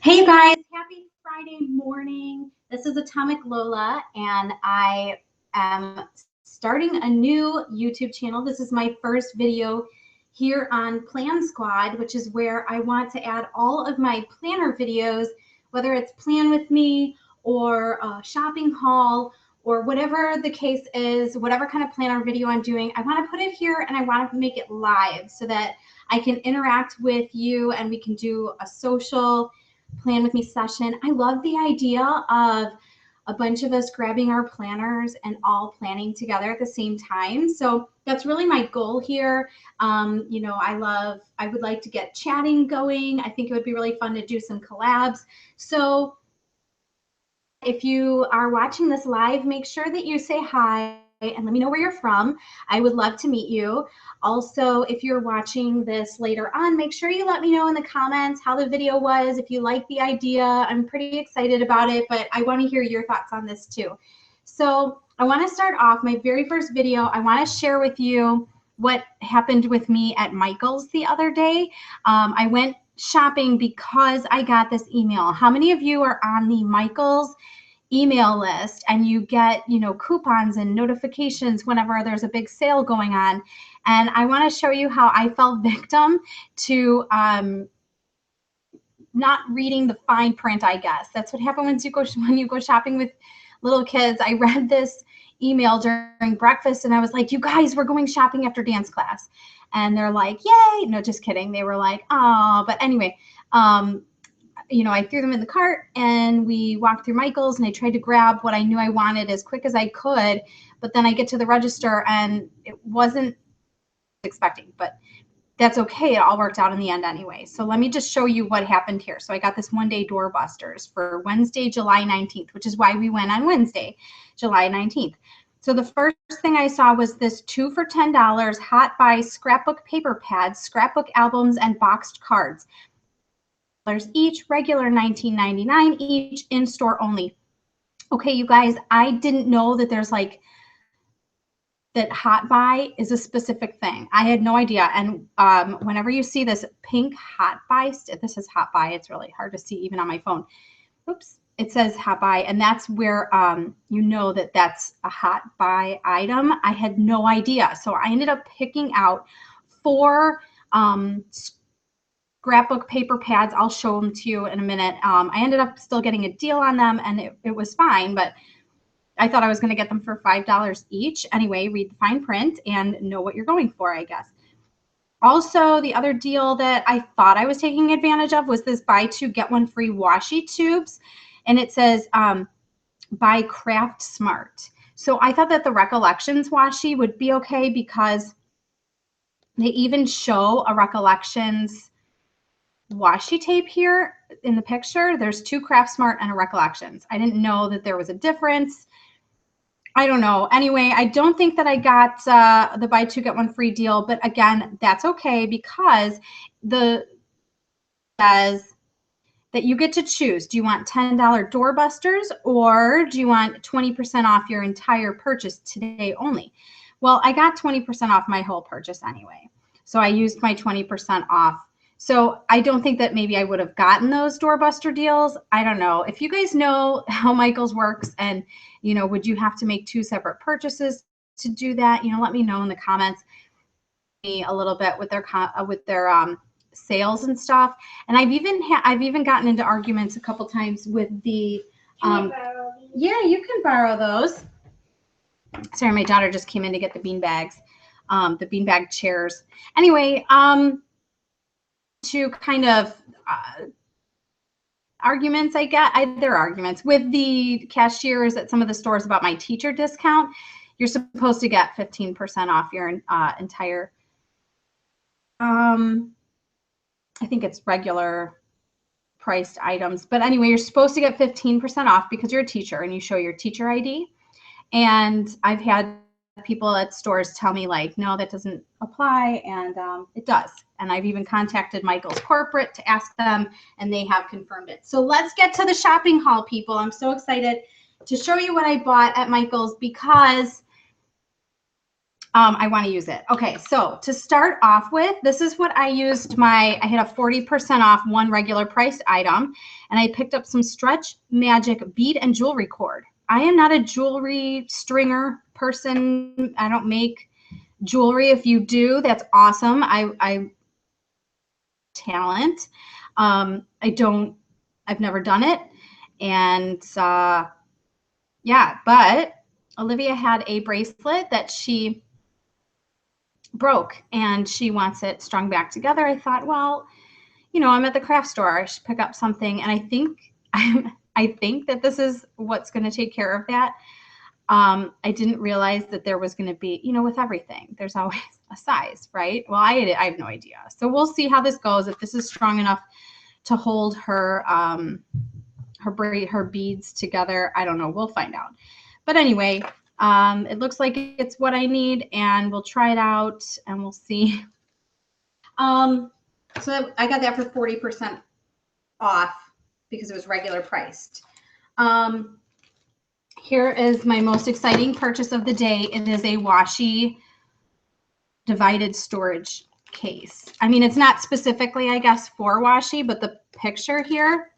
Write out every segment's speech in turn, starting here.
Hey you guys, happy Friday morning. This is Atomic Lola, and I am starting a new YouTube channel. This is my first video here on Plan Squad, which is where I want to add all of my planner videos, whether it's Plan With Me or a shopping haul or whatever the case is, whatever kind of planner video I'm doing. I want to put it here and I want to make it live so that I can interact with you and we can do a social Plan With Me session. I love the idea of a bunch of us grabbing our planners and all planning together at the same time. So that's really my goal here. I would like to get chatting going. I think it would be really fun to do some collabs. So if you are watching this live, make sure that you say hi and let me know where you're from. I would love to meet you. Also, if you're watching this later on, make sure you let me know in the comments how the video was, if you like the idea. I'm pretty excited about it, but I want to hear your thoughts on this too. So I want to start off my very first video. I want to share with you what happened with me at Michael's the other day. I went shopping because I got this email. How many of you are on the Michael's email list and you get, coupons and notifications whenever there's a big sale going on? And I want to show you how I fell victim to not reading the fine print, I guess. That's what happens when you go shopping with little kids. I read this email during breakfast and I was like, you guys, we're going shopping after dance class. And they're like, yay. No, just kidding. They were like, oh, but anyway, I threw them in the cart and we walked through Michael's and I tried to grab what I knew I wanted as quick as I could. But then I get to the register and it wasn't expecting, but that's okay. It all worked out in the end anyway. So let me just show you what happened here. So I got this one-day doorbusters for Wednesday, July 19th, which is why we went on Wednesday, July 19th. So the first thing I saw was this 2 for $10 Hot Buy scrapbook paper pads, scrapbook albums, and boxed cards. Each, regular $19.99 each, in store only. Okay, you guys, I didn't know that there's that Hot Buy is a specific thing. I had no idea. And whenever you see this pink Hot Buy, this is Hot Buy. It's really hard to see even on my phone. Oops, it says Hot Buy, and that's where you know that that's a Hot Buy item. I had no idea. So I ended up picking out 4 scrapbook paper pads. I'll show them to you in a minute. I ended up still getting a deal on them, and it was fine, but I thought I was going to get them for $5 each. Anyway, read the fine print and know what you're going for, I guess. Also, the other deal that I thought I was taking advantage of was this buy 2 get 1 free washi tubes, and it says by Craft Smart. So I thought that the Recollections washi would be okay because they even show a Recollections washi tape here in the picture. There's 2 Craft Smart and a Recollections. I didn't know that there was a difference. I don't know. Anyway, I don't think that I got the buy 2 get 1 free deal, but again, that's okay because the says that you get to choose. Do you want $10 doorbusters or do you want 20% off your entire purchase today only? Well, I got 20% off my whole purchase anyway, so I used my 20% off. So I don't think that maybe I would have gotten those doorbuster deals. I don't know. If you guys know how Michael's works and, would you have to make 2 separate purchases to do that? Let me know in the comments a little bit with their sales and stuff. And I've even gotten into arguments a couple times with the yeah, you can borrow those. Sorry, my daughter just came in to get the beanbags, the beanbag chairs. Anyway, to kind of arguments they're arguments with the cashiers at some of the stores about my teacher discount. You're supposed to get 15% off your entire I think it's regular priced items, but anyway, you're supposed to get 15% off because you're a teacher and you show your teacher ID. And I've had people at stores tell me no, that doesn't apply, and it does. And I've even contacted Michael's corporate to ask them, and they have confirmed it. So let's get to the shopping haul, people. I'm so excited to show you what I bought at Michael's because I want to use it. Okay, so to start off with, this is what I used. I had a 40% off one regular priced item, and I picked up some Stretch Magic bead and jewelry cord. I am not a jewelry stringer person. I don't make jewelry. If you do, that's awesome. I talent. I've never done it. And yeah, but Olivia had a bracelet that she broke and she wants it strung back together. I thought, well, you know, I'm at the craft store. I should pick up something. And I think that this is what's going to take care of that. I didn't realize that there was going to be, you know, with everything, there's always a size, right? Well, I have no idea. So we'll see how this goes. If this is strong enough to hold her beads together, I don't know. We'll find out. But anyway, it looks like it's what I need, and we'll try it out and we'll see. So I got that for 40% off because it was regular priced. Here is my most exciting purchase of the day. It is a washi divided storage case. I mean, it's not specifically, I guess, for washi, but the picture here,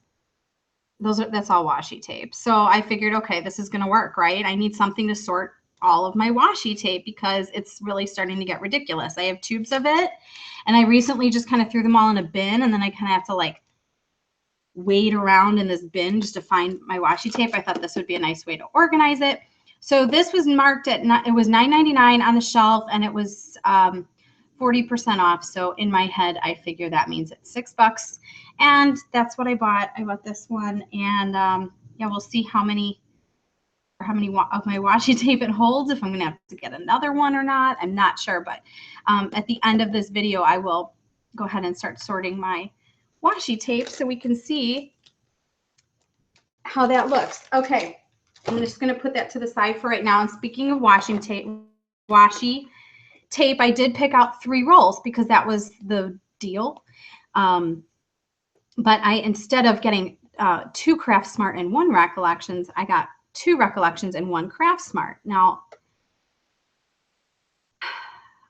that's all washi tape. So I figured, okay, this is going to work, right? I need something to sort all of my washi tape because it's really starting to get ridiculous. I have tubes of it, and I recently just kind of threw them all in a bin, and then I kind of have to like wade around in this bin just to find my washi tape. I thought this would be a nice way to organize it. So this was marked at, it was $9.99 on the shelf, and it was 40% off. So in my head, I figure that means it's $6. And that's what I bought. I bought this one, and yeah, we'll see how many of my washi tape it holds, if I'm going to have to get another one or not. I'm not sure, but at the end of this video, I will go ahead and start sorting my washi tape so we can see how that looks. Okay, I'm just going to put that to the side for right now. And speaking of washi tape, I did pick out 3 rolls because that was the deal. But instead of getting 2 Craft Smart and 1 Recollections, I got 2 Recollections and 1 Craft Smart. Now,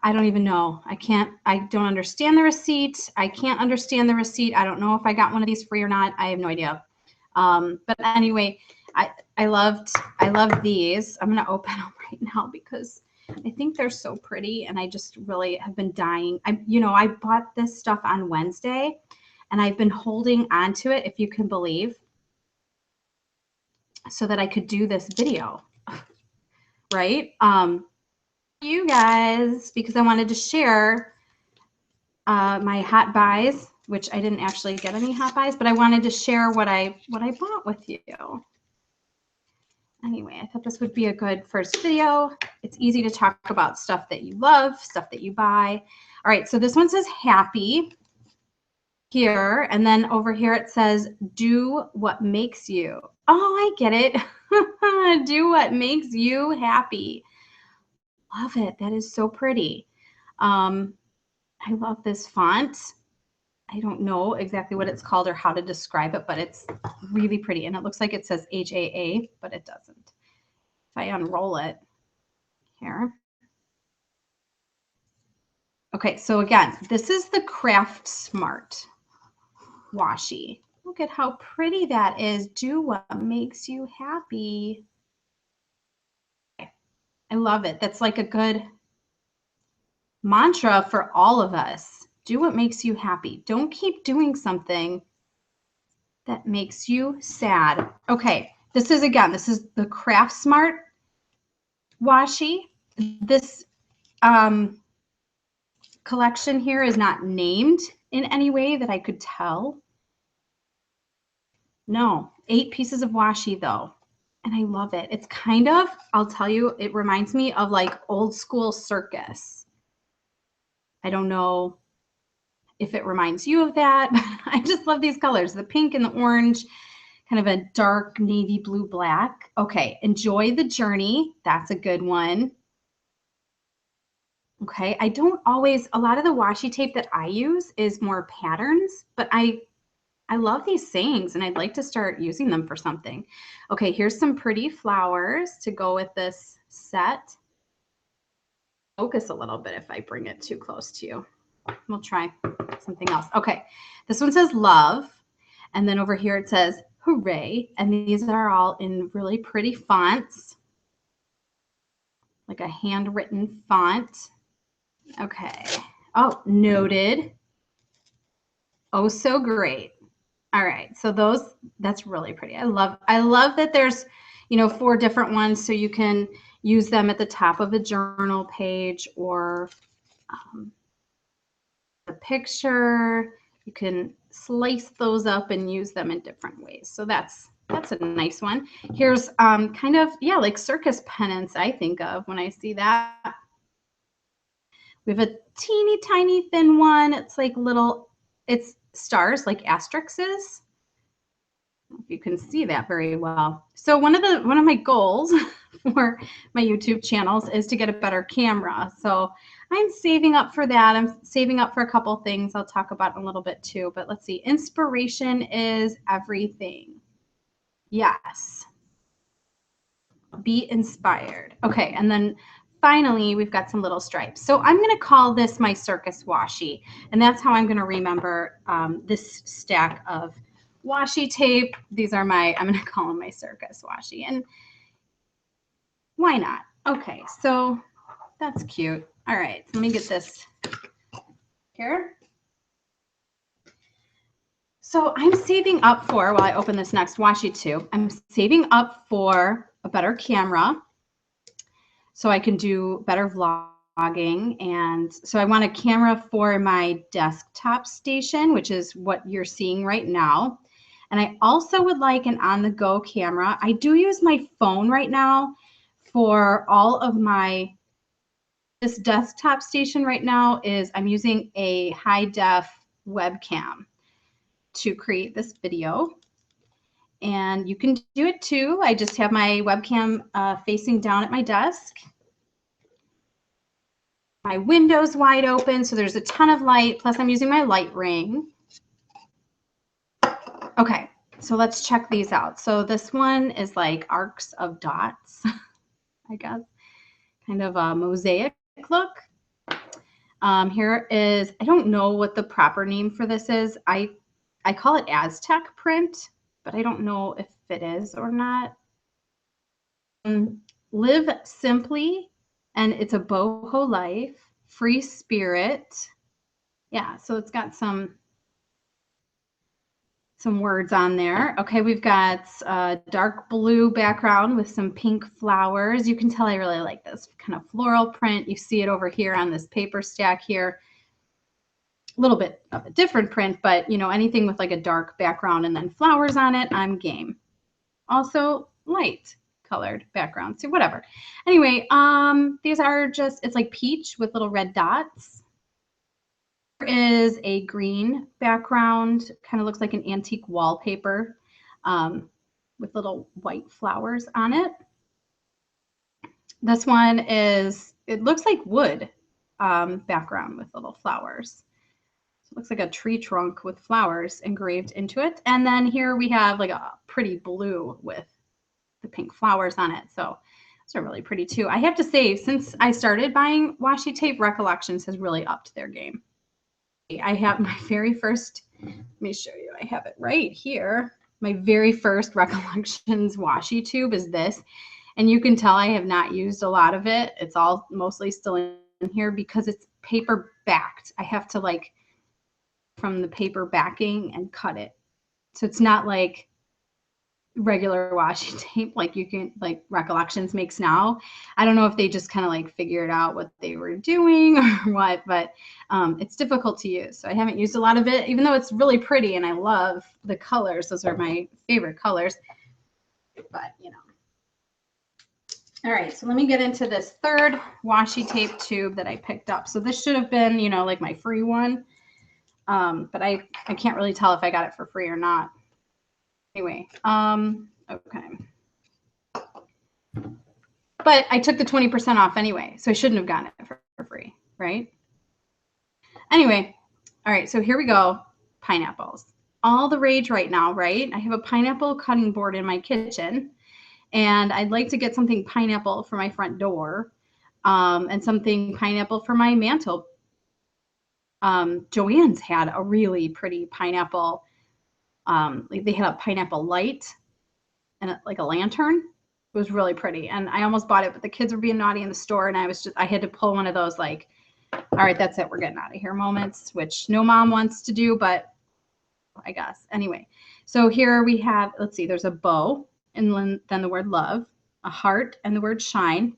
I don't even know. I don't understand the receipt. I can't understand the receipt. I don't know if I got one of these free or not. I have no idea. But anyway, I loved these. I'm going to open them right now because I think they're so pretty, and I just really have been dying. I bought this stuff on Wednesday, and I've been holding on to it, if you can believe, so that I could do this video, right? You guys, because I wanted to share my hot buys, which I didn't actually get any hot buys, but I wanted to share what I bought with you. Anyway, I thought this would be a good first video. It's easy to talk about stuff that you love, stuff that you buy. All right, so this one says happy here, and then over here it says do what makes you. Oh, I get it. Do what makes you happy. Love it. That is so pretty. I love this font. I don't know exactly what it's called or how to describe it, but it's really pretty. And it looks like it says HAA, but it doesn't. If I unroll it here. Okay, so again, this is the Craft Smart washi. Look at how pretty that is. Do what makes you happy. I love it. That's like a good mantra for all of us. Do what makes you happy. Don't keep doing something that makes you sad. Okay, this is the Craft Smart washi. This collection here is not named in any way that I could tell. No, 8 pieces of washi though. And I love it. It's kind of, I'll tell you, it reminds me of like old school circus. I don't know if it reminds you of that, but I just love these colors, the pink and the orange, kind of a dark navy blue black. Okay, enjoy the journey. That's a good one. Okay, I don't always, a lot of the washi tape that I use is more patterns, but I love these sayings and I'd like to start using them for something. Okay, here's some pretty flowers to go with this set. focus a little bit if I bring it too close to you. We'll try something else. Okay, this one says love. And then over here it says hooray. And these are all in really pretty fonts, like a handwritten font. Okay. Oh, noted. Oh, so great. All right. So that's really pretty. I love that there's, 4 different ones. So you can use them at the top of a journal page or a picture. You can slice those up and use them in different ways. So that's a nice one. Here's kind of, like circus pennants I think of when I see that. We have a teeny tiny thin one. It's like it's stars, like asterisks. I don't know if you can see that very well. So one of my goals for my YouTube channels is to get a better camera. So I'm saving up for that. I'm saving up for a couple things I'll talk about in a little bit too. But let's see. Inspiration is everything. Yes. Be inspired. Okay, and then finally, we've got some little stripes. So I'm going to call this my circus washi, and that's how I'm going to remember this stack of washi tape. These are I'm going to call them my circus washi, and why not? Okay, so that's cute. All right, so let me get this here. So I'm saving up for, while I open this next washi tube, I'm saving up for a better camera so I can do better vlogging. And so I want a camera for my desktop station, which is what you're seeing right now. And I also would like an on-the-go camera. I do use my phone right now for all of this desktop station right now I'm using a high-def webcam to create this video. And you can do it too. I just have my webcam facing down at my desk. My window's wide open, so there's a ton of light, plus I'm using my light ring. Okay, so let's check these out. So this one is like arcs of dots, I guess, kind of a mosaic look. Here is, I don't know what the proper name for this is. I call it Aztec print, but I don't know if it is or not. Live simply, and it's a boho life, free spirit. Yeah, so it's got some words on there. Okay, we've got a dark blue background with some pink flowers. You can tell I really like this kind of floral print. You see it over here on this paper stack here. A little bit of a different print, but anything with like a dark background and then flowers on it, I'm game. Also light colored background, so whatever. Anyway, these are just, it's like peach with little red dots. There is a green background, kind of looks like an antique wallpaper with little white flowers on it. This one is, it looks like wood background with little flowers. So it looks like a tree trunk with flowers engraved into it. And then here we have like a pretty blue with the pink flowers on it. So those are really pretty too. I have to say, since I started buying washi tape, Recollections has really upped their game. I have my very first, let me show you, I have it right here. My very first Recollections washi tube is this. And you can tell I have not used a lot of it. It's all mostly still in here because it's paper backed. I have to like from the paper backing and cut it. So it's not like regular washi tape like you can, like Recollections makes now. I don't know if they just kind of like figured out what they were doing or what, but it's difficult to use. So I haven't used a lot of it, even though it's really pretty and I love the colors. Those are my favorite colors, but All right, so let me get into this third washi tape tube that I picked up. So this should have been, like my free one, but I can't really tell if I got it for free or not. Anyway, okay. But I took the 20% off anyway, so I shouldn't have gotten it for free, right? Anyway, all right, so here we go. Pineapples. All the rage right now, right? I have a pineapple cutting board in my kitchen, and I'd like to get something pineapple for my front door. and something pineapple for my mantle. Joann's had a really pretty pineapple. Like they had a pineapple light and like a lantern. It was really pretty, and I almost bought it, but the kids were being naughty in the store, and I had to pull one of those like, all right, that's it, we're getting out of here moments, which no mom wants to do, but I guess anyway. So here we have, let's see, there's a bow, and then the word love, a heart, and the word shine,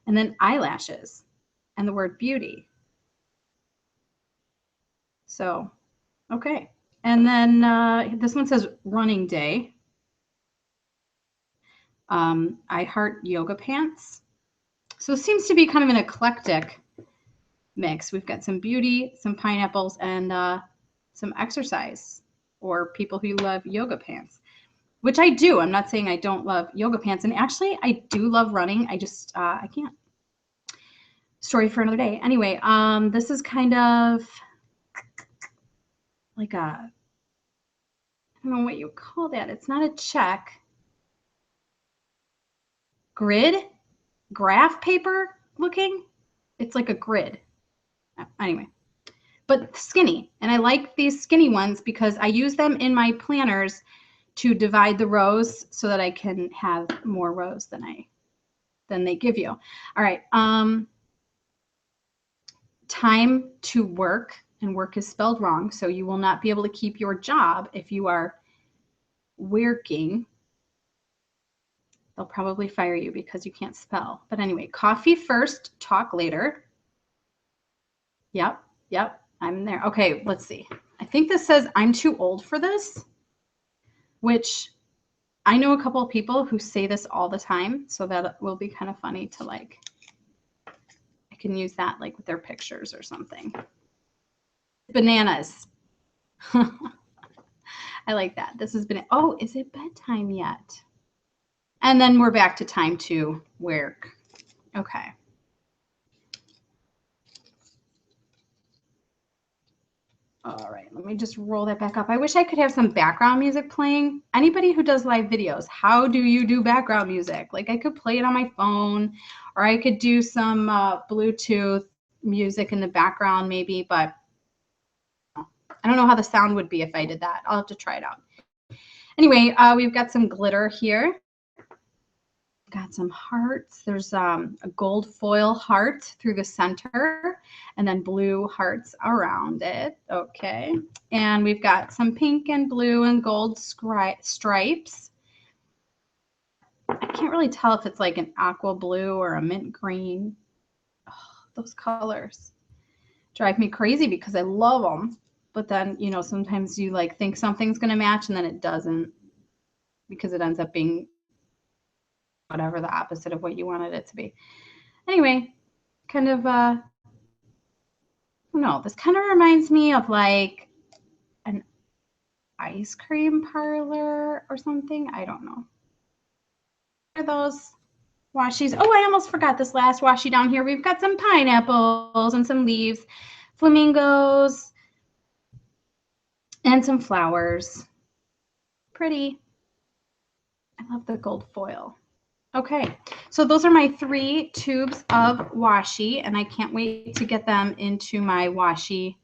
and then eyelashes, and the word beauty. So, okay. And then this one says running day. I heart yoga pants. So it seems to be kind of an eclectic mix. We've got some beauty, some pineapples, and some exercise, or people who love yoga pants, which I do. I'm not saying I don't love yoga pants. And actually, I do love running. I just, I can't. Story for another day. Anyway, this is kind of like a, I don't know what you call that. It's not a check. Grid? Graph paper looking? It's like a grid. Anyway, but skinny. And I like these skinny ones because I use them in my planners to divide the rows so that I can have more rows than they give you. All right. Time to work, and work is spelled wrong, so you will not be able to keep your job if you are working. They'll probably fire you because you can't spell. But anyway, coffee first, talk later. Yep, I'm there. Okay, let's see. I think this says I'm too old for this, which I know a couple of people who say this all the time, so that will be kind of funny to like, I can use that like with their pictures or something. Bananas. I like that. This has been, oh, is it bedtime yet? And then we're back to time to work. Okay. All right, let me just roll that back up. I wish I could have some background music playing. Anybody who does live videos, how do you do background music? Like I could play it on my phone, or I could do some Bluetooth music in the background maybe, but I don't know how the sound would be if I did that. I'll have to try it out. Anyway, we've got some glitter here. Got some hearts. There's a gold foil heart through the center and then blue hearts around it. Okay. And we've got some pink and blue and gold stripes. I can't really tell if it's like an aqua blue or a mint green. Oh, those colors drive me crazy because I love them. But then, you know, sometimes you like think something's going to match and then it doesn't because it ends up being whatever the opposite of what you wanted it to be. Anyway, kind of, no, this kind of reminds me of like an ice cream parlor or something. I don't know. What are those washies? Oh, I almost forgot this last washi down here. We've got some pineapples and some leaves, flamingos, and some flowers. Pretty. I love the gold foil. Okay, so those are my 3 tubes of washi, and I can't wait to get them into my washi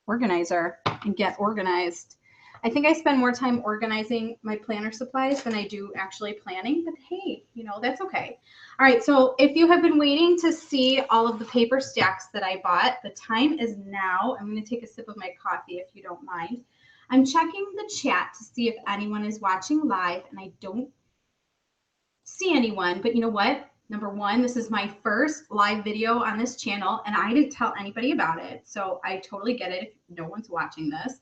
organizer and get organized. I think I spend more time organizing my planner supplies than I do actually planning, but hey, you know, that's okay. All right, so if you have been waiting to see all of the paper stacks that I bought, the time is now. I'm going to take a sip of my coffee if you don't mind. I'm checking the chat to see if anyone is watching live, and I don't see anyone, but you know what? Number one, this is my first live video on this channel, and I didn't tell anybody about it, so I totally get it if no one's watching this.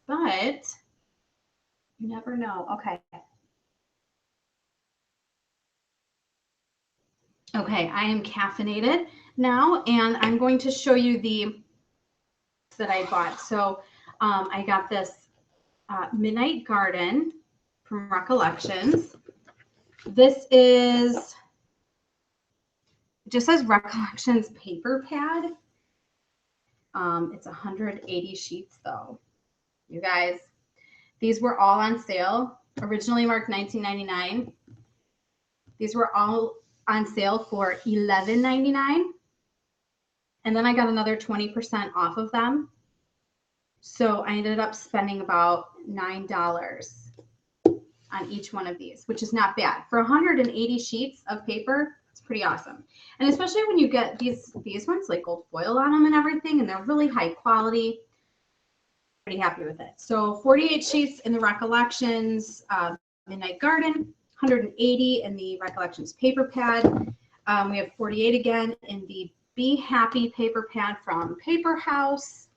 But you never know. Okay. Okay, I am caffeinated now, and I'm going to show you the that I bought. So I got this Midnight Garden from Recollections. This is, it just says Recollections paper pad. It's 180 sheets though. You guys, these were all on sale. Originally marked $19.99. These were all on sale for $11.99. And then I got another 20% off of them. So I ended up spending about $9 on each one of these, which is not bad. For 180 sheets of paper, it's pretty awesome. And especially when you get these ones, like gold foil on them and everything, and they're really high quality. Pretty happy with it. So 48 sheets in the Recollections Midnight Garden, 180 in the Recollections paper pad. We have 48 again in the Be Happy paper pad from Paper House.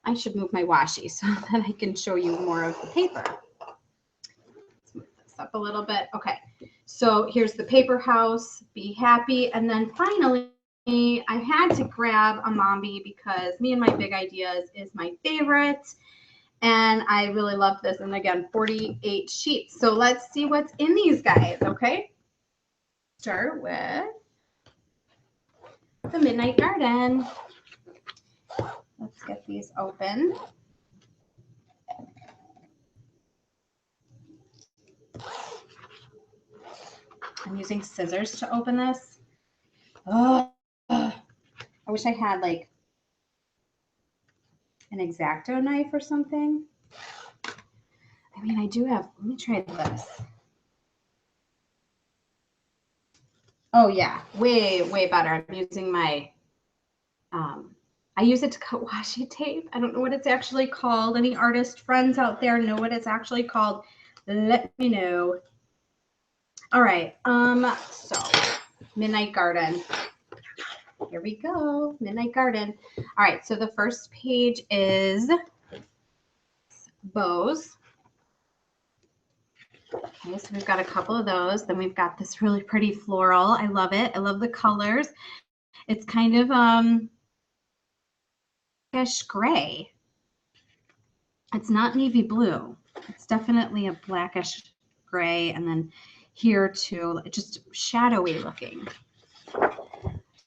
I should move my washi so that I can show you more of the paper. Let's move this up a little bit. Okay, so here's the Paper House, Be Happy, and then finally I had to grab a Mombi because Me and My Big Ideas is my favorite, and I really love this. And again, 48 sheets. So let's see what's in these guys, okay? Start with the Midnight Garden. Let's get these open. I'm using scissors to open this. Oh, I wish I had like an X-Acto knife or something. I mean, I do have, let me try this. Oh yeah, way, way better. I'm using my, I use it to cut washi tape. I don't know what it's actually called. Any artist friends out there know what it's actually called? Let me know. All right, so Midnight Garden. Here we go, Midnight Garden. All right, so the first page is bows. Okay, so we've got a couple of those. Then we've got this really pretty floral. I love it. I love the colors. It's kind of blackish gray. It's not navy blue. It's definitely a blackish gray, and then here too, just shadowy looking.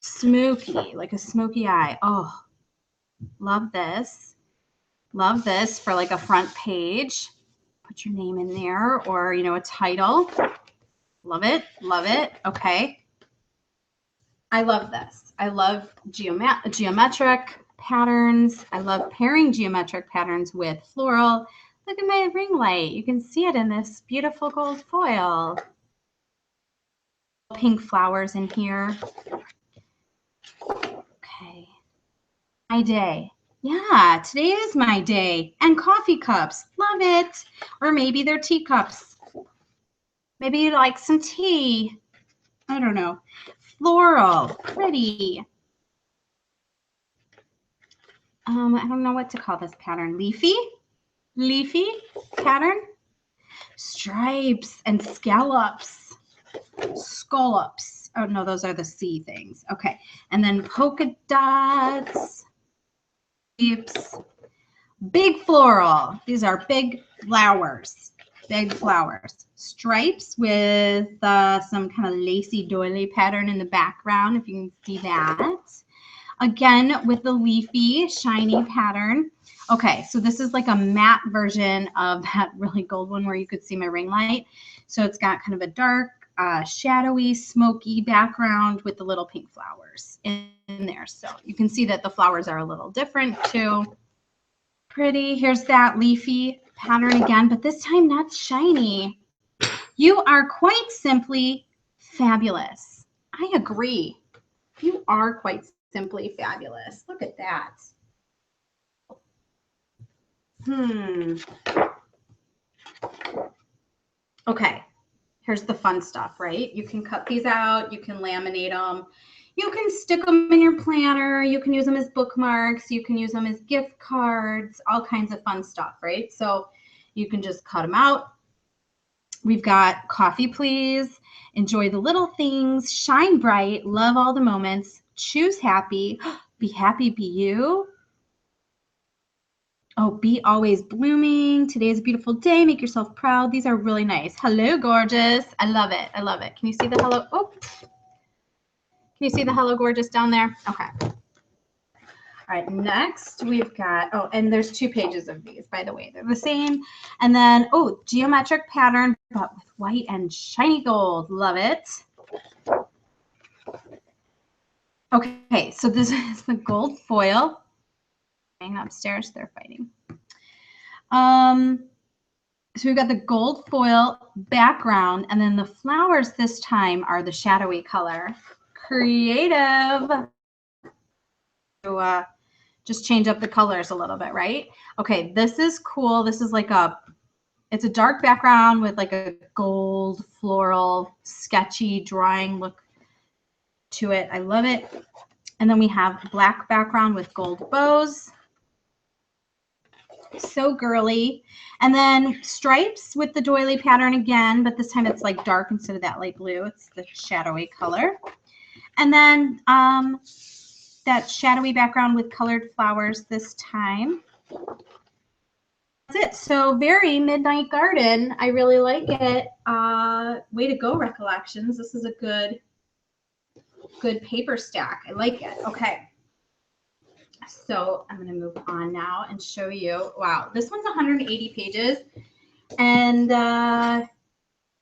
Smoky, like a smoky eye. Oh, love this. Love this for like a front page. Put your name in there, or, you know, a title. Love it. Love it. Okay. I love this. I love geometric patterns. I love pairing geometric patterns with floral. Look at my ring light. You can see it in this beautiful gold foil. Pink flowers in here. Okay. My day. Yeah, today is my day. And coffee cups. Love it. Or maybe they're teacups. Maybe you like some tea. I don't know. Floral. Pretty. I don't know what to call this pattern. Leafy? Leafy pattern? Stripes and scallops. Scallops. Oh, no, those are the C things. Okay. And then polka dots. Leaves. Big floral. These are big flowers. Big flowers. Stripes with some kind of lacy doily pattern in the background, if you can see that. Again, with the leafy, shiny pattern. Okay, so this is like a matte version of that really gold one where you could see my ring light. So it's got kind of a dark, shadowy, smoky background with the little pink flowers in there. So you can see that the flowers are a little different too. Pretty. Here's that leafy pattern again, but this time not shiny. You are quite simply fabulous. I agree. You are quite simply fabulous. Look at that. Okay, here's the fun stuff, right? You can cut these out. You can laminate them. You can stick them in your planner. You can use them as bookmarks. You can use them as gift cards, all kinds of fun stuff, right? So you can just cut them out. We've got coffee, please. Enjoy the little things. Shine bright. Love all the moments. Choose happy. Be happy, be you. Oh, be always blooming. Today is a beautiful day. Make yourself proud. These are really nice. Hello, gorgeous. I love it. I love it. Can you see the hello? Oh, can you see the hello, gorgeous down there? Okay. All right, next we've got, oh, and there's 2 pages of these, by the way. They're the same. And then, oh, geometric pattern, but with white and shiny gold. Love it. Okay, so this is the gold foil. Hanging upstairs, they're fighting. So we've got the gold foil background, and then the flowers this time are the shadowy color. Creative. To just change up the colors a little bit, right? Okay, this is cool. This is like it's a dark background with like a gold floral sketchy drawing look to it. I love it. And then we have black background with gold bows. So girly. And then stripes with the doily pattern again, but this time it's like dark instead of that light blue. It's the shadowy color. And then that shadowy background with colored flowers this time. That's it. So very Midnight Garden. I really like it. Way to go, Recollections. This is a good paper stack. I like it. Okay. So I'm going to move on now and show you. Wow, this one's 180 pages. And yeah,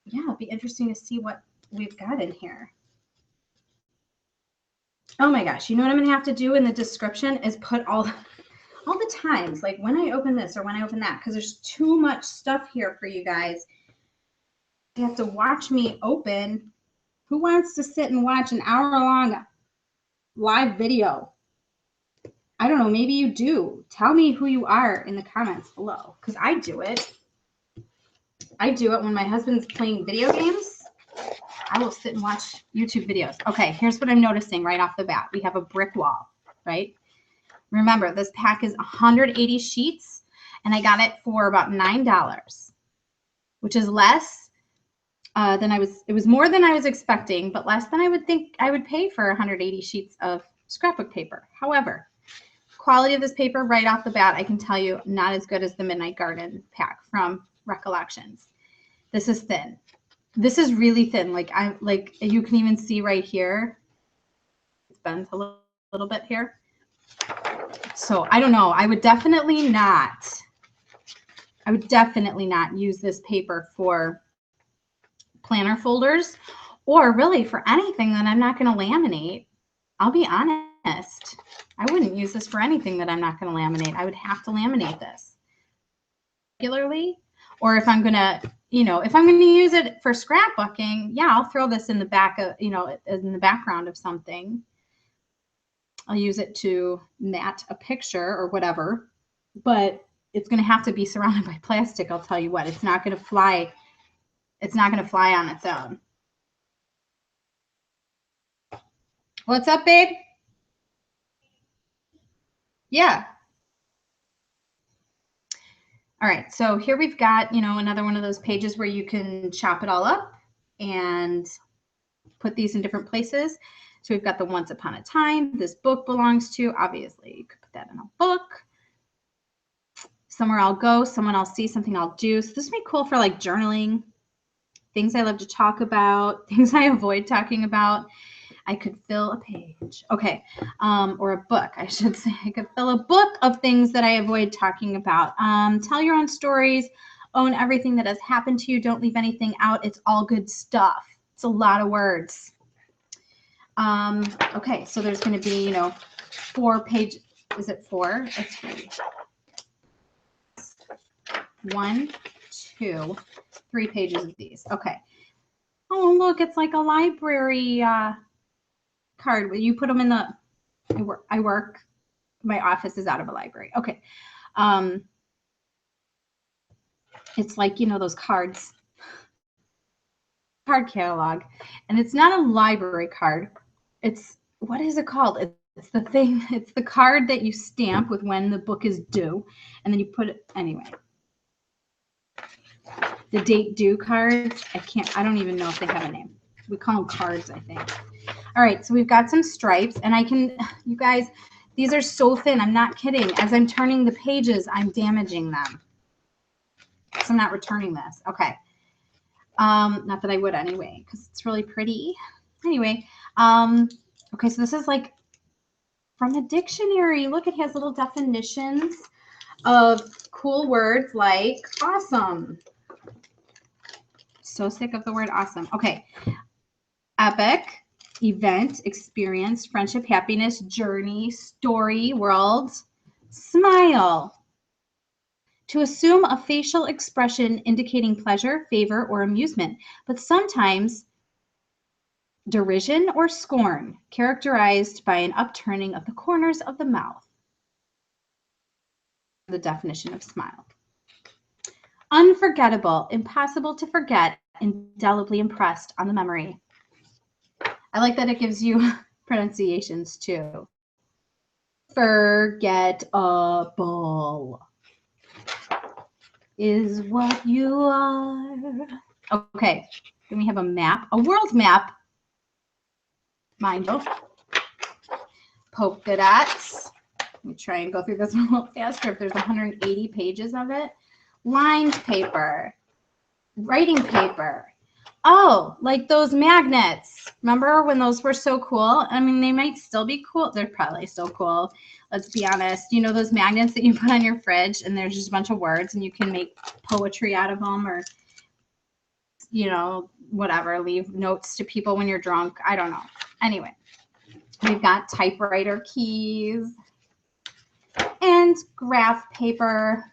it'll be interesting to see what we've got in here. Oh my gosh, you know what I'm going to have to do in the description is put all the times, like when I open this or when I open that, because there's too much stuff here for you guys. You have to watch me open. Who wants to sit and watch an hour-long live video? I don't know, maybe you do. Tell me who you are in the comments below, because I do it. I do it when my husband's playing video games. I will sit and watch YouTube videos. Okay, here's what I'm noticing right off the bat. We have a brick wall, right? Remember, this pack is 180 sheets, and I got it for about $9, which is less than it was more than I was expecting, but less than I would think I would pay for 180 sheets of scrapbook paper. However, quality of this paper right off the bat, I can tell you, not as good as the Midnight Garden pack from Recollections. This is thin. This is really thin. Like you can even see right here. It's bent a little bit here. So I don't know. I would definitely not use this paper for planner folders or really for anything that I'm not going to laminate. I'll be honest. I wouldn't use this for anything that I'm not going to laminate. I would have to laminate this regularly. Or if I'm going to, if I'm going to use it for scrapbooking, yeah, I'll throw this in the back of, in the background of something. I'll use it to mat a picture or whatever, but it's going to have to be surrounded by plastic. I'll tell you what, it's not going to fly. It's not going to fly on its own. What's up, babe? Yeah. All right, so here we've got, another one of those pages where you can chop it all up and put these in different places. So we've got the Once Upon a Time, this book belongs to, obviously you could put that in a book. Somewhere I'll go, someone I'll see, something I'll do. So this would be cool for like journaling, things I love to talk about, things I avoid talking about. I could fill a page. Okay. Or a book, I should say. I could fill a book of things that I avoid talking about. Tell your own stories. Own everything that has happened to you. Don't leave anything out. It's all good stuff. It's a lot of words. Okay, so there's going to be, 4 pages. Is it 4? It's 3. 1, 2, 3 pages of these. Okay. Oh, look, it's like a library card where you put them in the I work my office is out of a library. Okay. It's like, those cards, card catalog, and it's not a library card. It's, what is it called? It's the thing, it's the card that you stamp with when the book is due, and then you put it, anyway. The date due cards, I don't even know if they have a name. We call them cards, I think. All right, so we've got some stripes, and you guys, these are so thin. I'm not kidding. As I'm turning the pages, I'm damaging them. So I'm not returning this. Okay. Not that I would anyway, because it's really pretty. Anyway, okay, so this is like from the dictionary. Look, it has little definitions of cool words like awesome. So sick of the word awesome. Okay. Epic, event, experience, friendship, happiness, journey, story, world, smile. To assume a facial expression indicating pleasure, favor, or amusement, but sometimes derision or scorn, characterized by an upturning of the corners of the mouth. The definition of smile. Unforgettable, impossible to forget, indelibly impressed on the memory. I like that it gives you pronunciations too. Forgettable is what you are. Okay, then we have a map, a world map. Mind you. Polka dots. Let me try and go through this a little faster if there's 180 pages of it. Lined paper. Writing paper. Oh, like those magnets. Remember when those were so cool? I mean, they might still be cool. They're probably still cool. Let's be honest. You know those magnets that you put on your fridge and there's just a bunch of words and you can make poetry out of them or, you know, whatever. Leave notes to people when you're drunk. I don't know. Anyway, we've got typewriter keys and graph paper.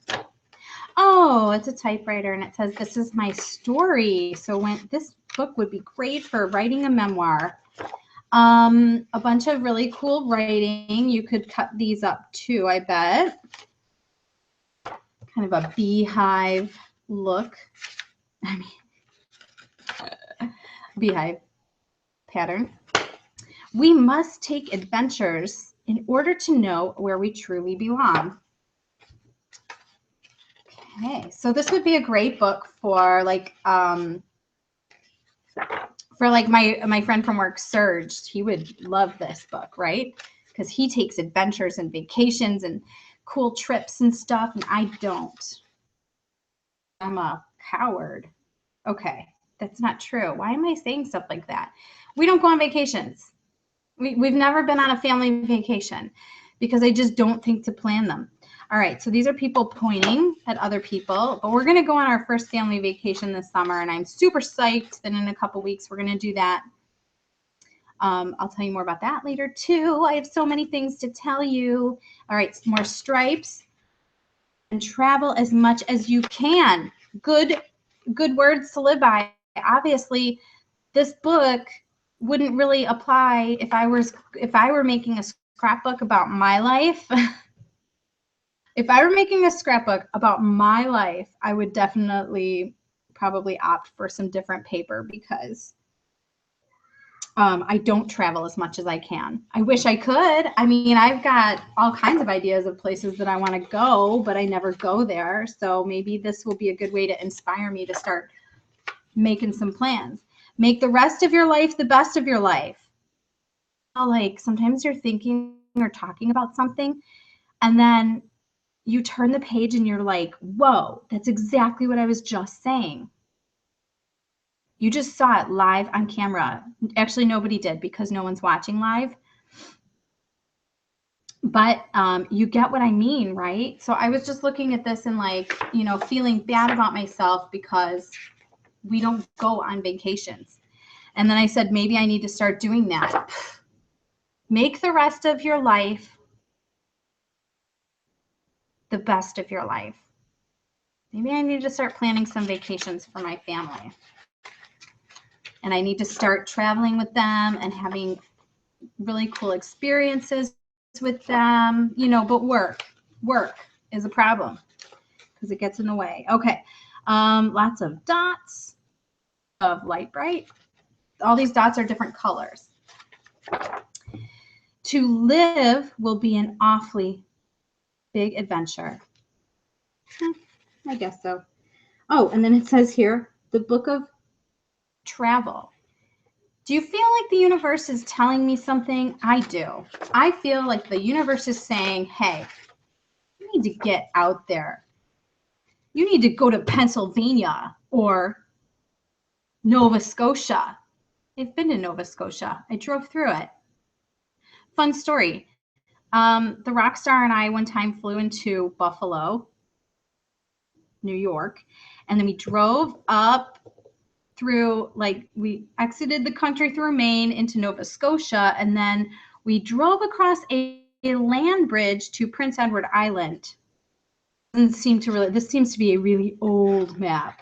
Oh, it's a typewriter and it says, this is my story. So when this book would be great for writing a memoir. A bunch of really cool writing. You could cut these up too, I bet. Kind of a beehive look. I mean, beehive pattern. We must take adventures in order to know where we truly belong. Okay, so this would be a great book for like my friend from work, Serge. He would love this book, right? Because he takes adventures and vacations and cool trips and stuff, and I don't. I'm a coward. Okay, that's not true. Why am I saying stuff like that? We don't go on vacations. We've never been on a family vacation because I just don't think to plan them. All right, so these are people pointing at other people, but we're going to go on our first family vacation this summer, and I'm super psyched that in a couple weeks we're going to do that. I'll tell you more about that later, too. I have so many things to tell you. All right, more stripes. And travel as much as you can. Good words to live by. Obviously, this book wouldn't really apply if I were making a scrapbook about my life. If I were making a scrapbook about my life, I would definitely probably opt for some different paper because I don't travel as much as I can. I wish I could. I mean, I've got all kinds of ideas of places that I want to go, but I never go there. So maybe this will be a good way to inspire me to start making some plans. Make the rest of your life the best of your life. Like sometimes you're thinking or talking about something and then you turn the page and you're like, whoa, that's exactly what I was just saying. You just saw it live on camera. Actually, nobody did because no one's watching live. But you get what I mean, right? So I was just looking at this and like, you know, feeling bad about myself because we don't go on vacations. And then I said, maybe I need to start doing that. Make the rest of your life the best of your life. Maybe I need to start planning some vacations for my family. And I need to start traveling with them and having really cool experiences with them, you know, but work is a problem because it gets in the way. Okay. Lots of dots of light bright. All these dots are different colors. To live will be an awfully big adventure. I guess so. Oh, and then it says here, the book of travel. Do you feel like the universe is telling me something? I do. I feel like the universe is saying, hey, you need to get out there. You need to go to Pennsylvania or Nova Scotia. I've been to Nova Scotia. I drove through it. Fun story. The rock star and I one time flew into Buffalo, New York, and then we drove up through, like, we exited the country through Maine into Nova Scotia, and then we drove across a land bridge to Prince Edward Island. This seems to be a really old map.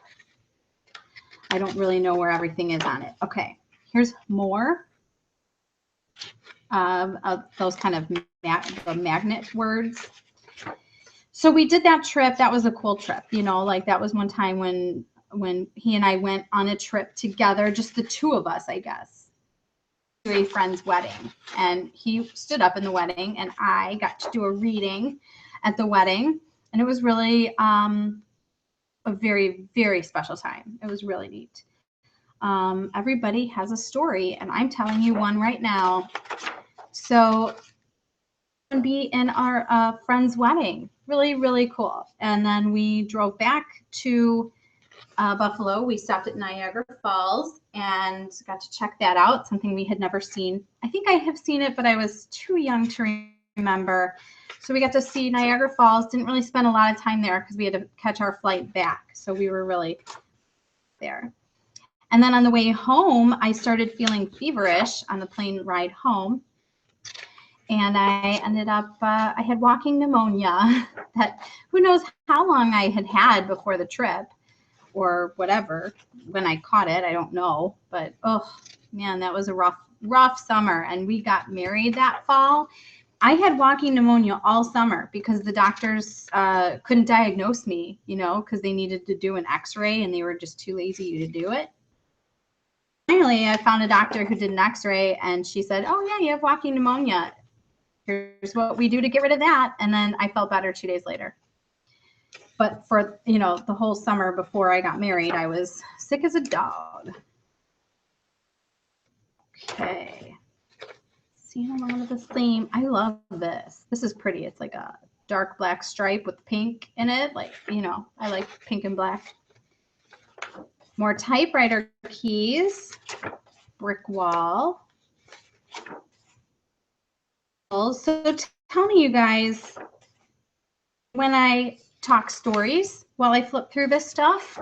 I don't really know where everything is on it. Okay, here's more of those kind of the magnet words. So we did that trip. That was a cool trip. You know, like that was one time when he and I went on a trip together, just the two of us, I guess, to a friend's wedding. And he stood up in the wedding, and I got to do a reading at the wedding. And it was really a very, very special time. It was really neat. Everybody has a story, and I'm telling you one right now. So be in our friend's wedding. Really, really cool. And then we drove back to Buffalo. We stopped at Niagara Falls and got to check that out, something we had never seen. I think I have seen it, but I was too young to remember. So we got to see Niagara Falls. Didn't really spend a lot of time there because we had to catch our flight back. So we were really there. And then on the way home, I started feeling feverish on the plane ride home. And I ended up, I had walking pneumonia that who knows how long I had had before the trip or whatever. When I caught it, I don't know. But, oh, man, that was a rough summer. And we got married that fall. I had walking pneumonia all summer because the doctors couldn't diagnose me, you know, because they needed to do an x-ray and they were just too lazy to do it. Finally, I found a doctor who did an x-ray, and she said, oh, yeah, you have walking pneumonia. Here's what we do to get rid of that. And then I felt better 2 days later. But for, you know, the whole summer before I got married, I was sick as a dog. Okay. Seeing a lot of the same. I love this. This is pretty. It's like a dark black stripe with pink in it. Like, you know, I like pink and black. More typewriter keys. Brick wall. So tell me, you guys, when I talk stories while I flip through this stuff,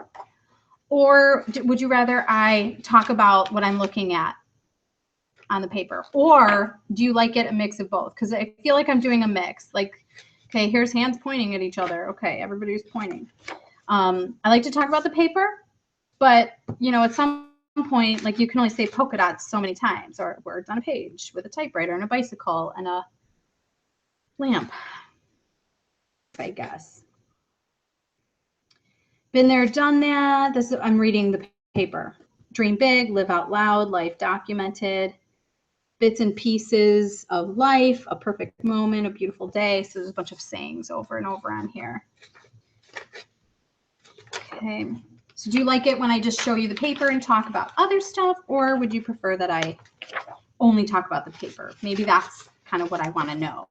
or would you rather I talk about what I'm looking at on the paper, or do you like it a mix of both? Because I feel like I'm doing a mix. Like, okay, here's hands pointing at each other. Okay, everybody's pointing. I like to talk about the paper, but you know, at some point, like you can only say polka dots so many times, or words on a page with a typewriter and a bicycle and a lamp, I guess. Been there, done that. I'm reading the paper. Dream big, live out loud, life documented, bits and pieces of life, a perfect moment, a beautiful day. So there's a bunch of sayings over and over on here. Okay. So do you like it when I just show you the paper and talk about other stuff, or would you prefer that I only talk about the paper? Maybe that's kind of what I want to know.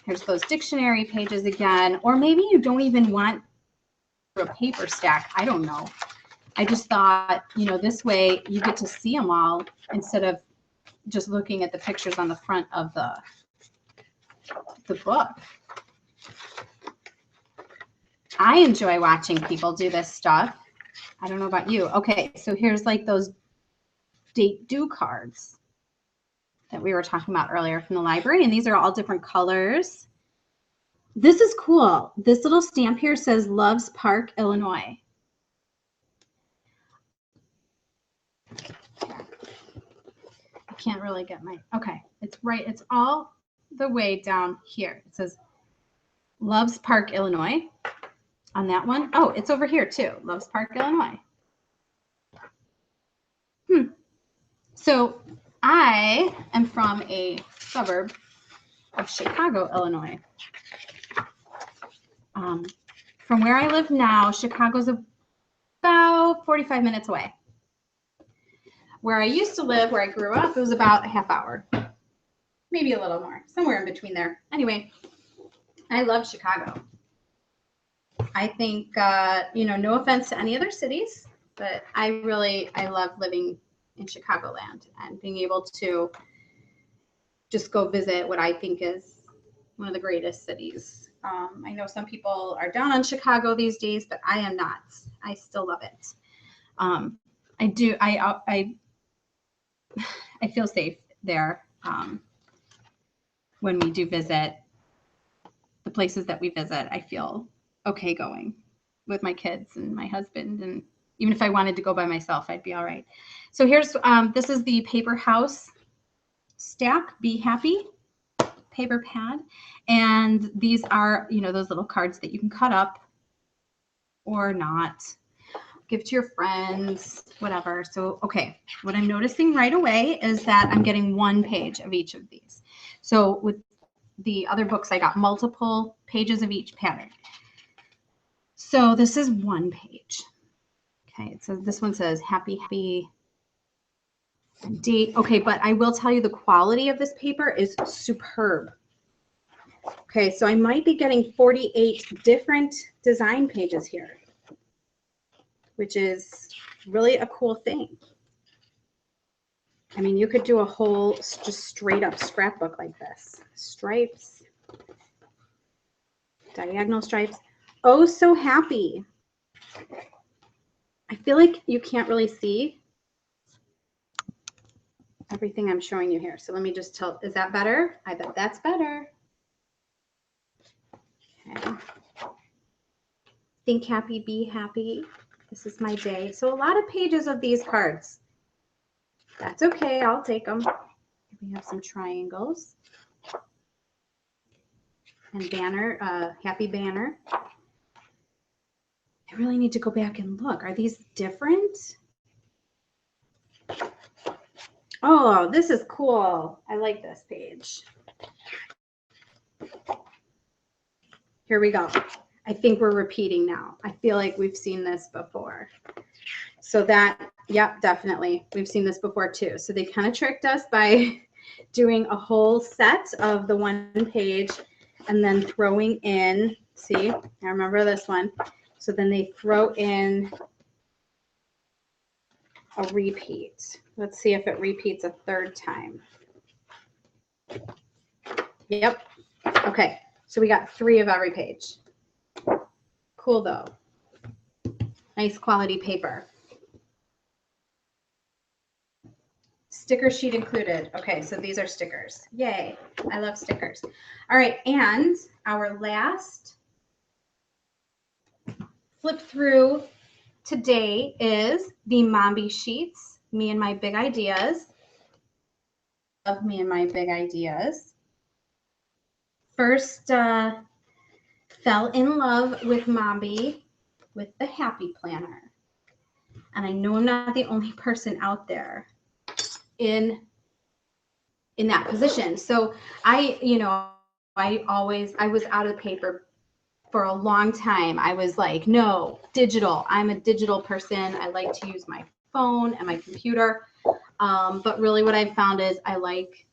Here's those dictionary pages again, or maybe you don't even want a paper stack. I don't know. I just thought, you know, this way you get to see them all instead of just looking at the pictures on the front of the book. I enjoy watching people do this stuff. I don't know about you. Okay, so here's like those date due cards that we were talking about earlier from the library, and these are all different colors. This is cool. This little stamp here says Loves Park, Illinois. I can't really get my, okay, it's right, it's all the way down here. It says Loves Park, Illinois on that one. Oh, it's over here too, Loves Park, Illinois. So I am from a suburb of Chicago, Illinois. From where I live now, Chicago's about 45 minutes away. Where I used to live, where I grew up, it was about a half hour, maybe a little more, somewhere in between there. Anyway, I love Chicago. I think, you know, no offense to any other cities, but I love living in Chicagoland and being able to just go visit what I think is one of the greatest cities. I know some people are down on Chicago these days, but I am not. I still love it. I feel safe there when we do visit. The places that we visit, I feel okay going with my kids and my husband, and even if I wanted to go by myself, I'd be all right. So here's this is the Paper House Stack Be Happy paper pad, and these are, you know, those little cards that you can cut up or not, give to your friends, whatever. So, okay, what I'm noticing right away is that I'm getting 1 page of each of these. So with the other books, I got multiple pages of each pattern. So this is 1 page. Okay, so this one says happy date. Okay, but I will tell you the quality of this paper is superb. Okay, so I might be getting 48 different design pages here, which is really a cool thing. I mean, you could do a whole just straight up scrapbook like this. Stripes, diagonal stripes. Oh, so happy. I feel like you can't really see everything I'm showing you here. So let me just tell, is that better? I bet that's better. Okay. Think happy, be happy. This is my day. So a lot of pages of these cards. That's okay, I'll take them. We have some triangles. And banner, happy banner. I really need to go back and look. Are these different? Oh, this is cool. I like this page. Here we go. I think we're repeating now. I feel like we've seen this before. So that, yep, definitely. We've seen this before too. So they kind of tricked us by doing a whole set of the 1 page and then throwing in, see, I remember this one. So then they throw in a repeat. Let's see if it repeats a 3rd time. Yep. Okay. So we got 3 of every page. Cool though. Nice quality paper. Sticker sheet included. Okay, so these are stickers. Yay. I love stickers. All right, and our last flip through today is the Mombi Sheets, Me and My Big Ideas. Love Me and My Big Ideas. First, fell in love with Mombi with the Happy Planner. And I know I'm not the only person out there in that position. So I was out of paper for a long time. I was like, no, digital. I'm a digital person. I like to use my phone and my computer. But really what I've found is I like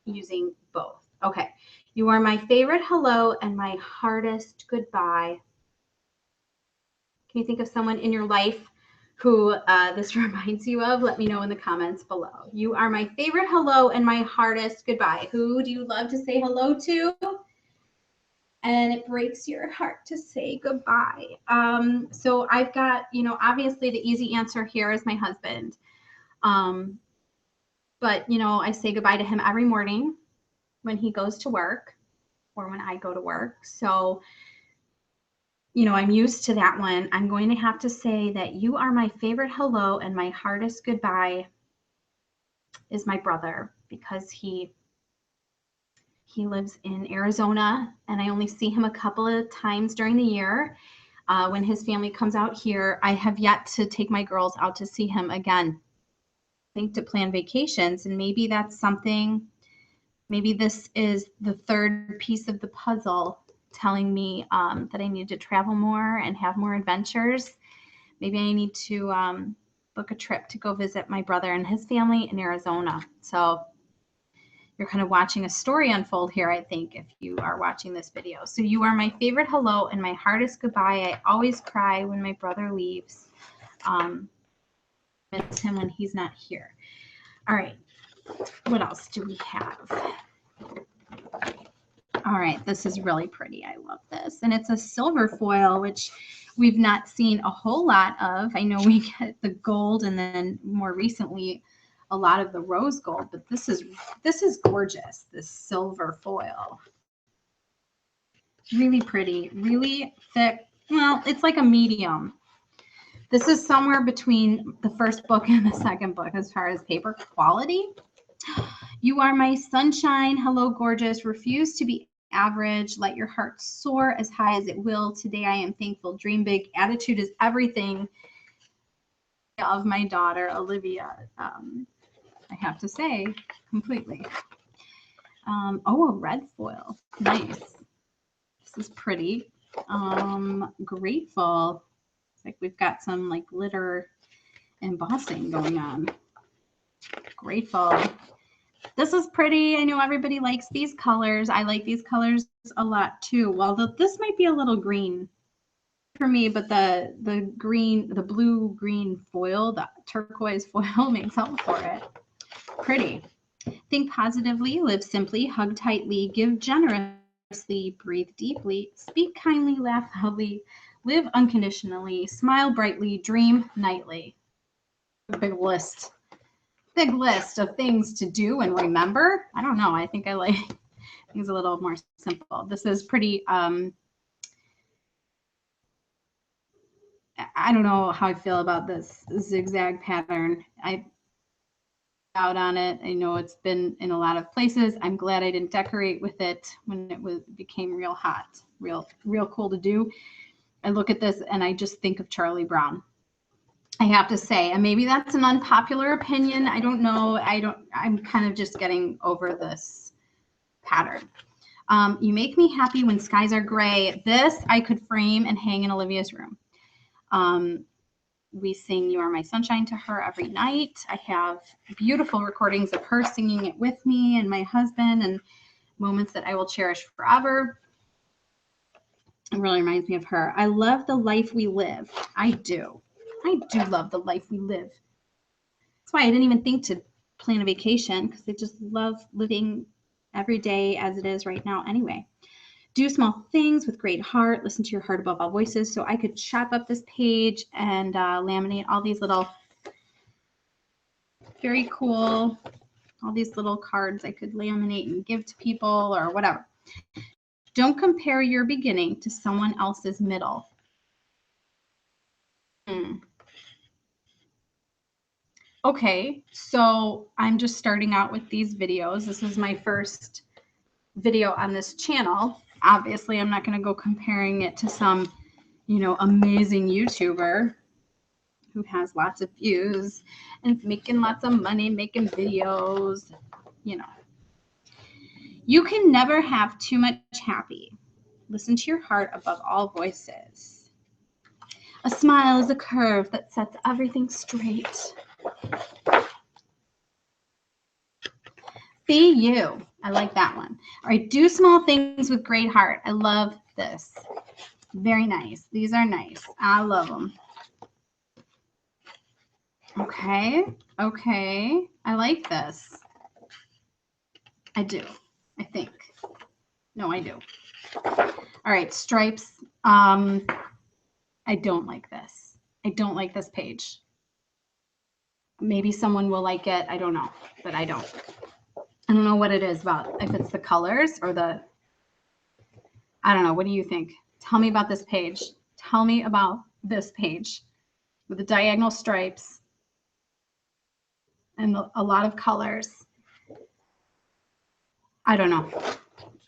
using both. Okay. You are my favorite hello and my hardest goodbye. Can you think of someone in your life who this reminds you of? Let me know in the comments below. You are my favorite hello and my hardest goodbye. Who do you love to say hello to? And it breaks your heart to say goodbye. So I've got, obviously the easy answer here is my husband. But, I say goodbye to him every morning when he goes to work or when I go to work. So, I'm used to that one. I'm going to have to say that you are my favorite hello and my hardest goodbye is my brother, because he lives in Arizona and I only see him a couple of times during the year. When his family comes out here, I have yet to take my girls out to see him again. I think to plan vacations, and maybe that's something, maybe this is the 3rd piece of the puzzle telling me that I need to travel more and have more adventures. Maybe I need to book a trip to go visit my brother and his family in Arizona. So you're kind of watching a story unfold here, I think, if you are watching this video. So you are my favorite hello and my hardest goodbye. I always cry when my brother leaves. Miss him when he's not here. All right. What else do we have? All right, this is really pretty. I love this. And it's a silver foil, which we've not seen a whole lot of. I know we get the gold and then more recently a lot of the rose gold, but this is gorgeous, this silver foil. Really pretty, really thick. Well, it's like a medium. This is somewhere between the first book and the second book as far as paper quality. You are my sunshine. Hello, gorgeous. Refuse to be average. Let your heart soar as high as it will. Today I am thankful. Dream big. Attitude is everything. Of my daughter, Olivia. I have to say, completely. Oh, a red foil. Nice. This is pretty. Grateful. It's like we've got some like glitter embossing going on. Grateful. This is pretty. I know everybody likes these colors. I like these colors a lot too. Well, this might be a little green for me, but the green, the blue green foil, the turquoise foil makes up for it. Pretty. Think positively, live simply, hug tightly, give generously, breathe deeply, speak kindly, laugh loudly, live unconditionally, smile brightly, dream nightly. A big list of things to do and remember. I don't know. I think I like things a little more simple. This is pretty, I don't know how I feel about this zigzag pattern. I out on it. I know it's been in a lot of places. I'm glad I didn't decorate with it when it became real hot, real cool to do. I look at this and I just think of Charlie Brown. I have to say, and maybe that's an unpopular opinion. I don't know. I'm kind of just getting over this pattern. You make me happy when skies are gray. This I could frame and hang in Olivia's room. We sing You Are My Sunshine to her every night. I have beautiful recordings of her singing it with me and my husband, and moments that I will cherish forever. It really reminds me of her. I love the life we live. I do love the life we live. That's why I didn't even think to plan a vacation, because I just love living every day as it is right now anyway. Do small things with great heart. Listen to your heart above all voices. So I could chop up this page and laminate all these little, very cool, all these little cards I could laminate and give to people or whatever. Don't compare your beginning to someone else's middle. Okay, so I'm just starting out with these videos. This is my first video on this channel. Obviously, I'm not going to go comparing it to some, amazing YouTuber who has lots of views and making lots of money making videos. You can never have too much happy. Listen to your heart above all voices. A smile is a curve that sets everything straight. Be you. I like that one. All right, do small things with great heart. I love this. Very nice. These are nice. I love them. Okay. I like this. I do. I think. No, I do. All right, stripes. I don't like this. I don't like this page. Maybe someone will like it. I don't know, but I don't. I don't know what it is about, if it's the colors or I don't know. What do you think? Tell me about this page. Tell me about this page with the diagonal stripes and a lot of colors. I don't know.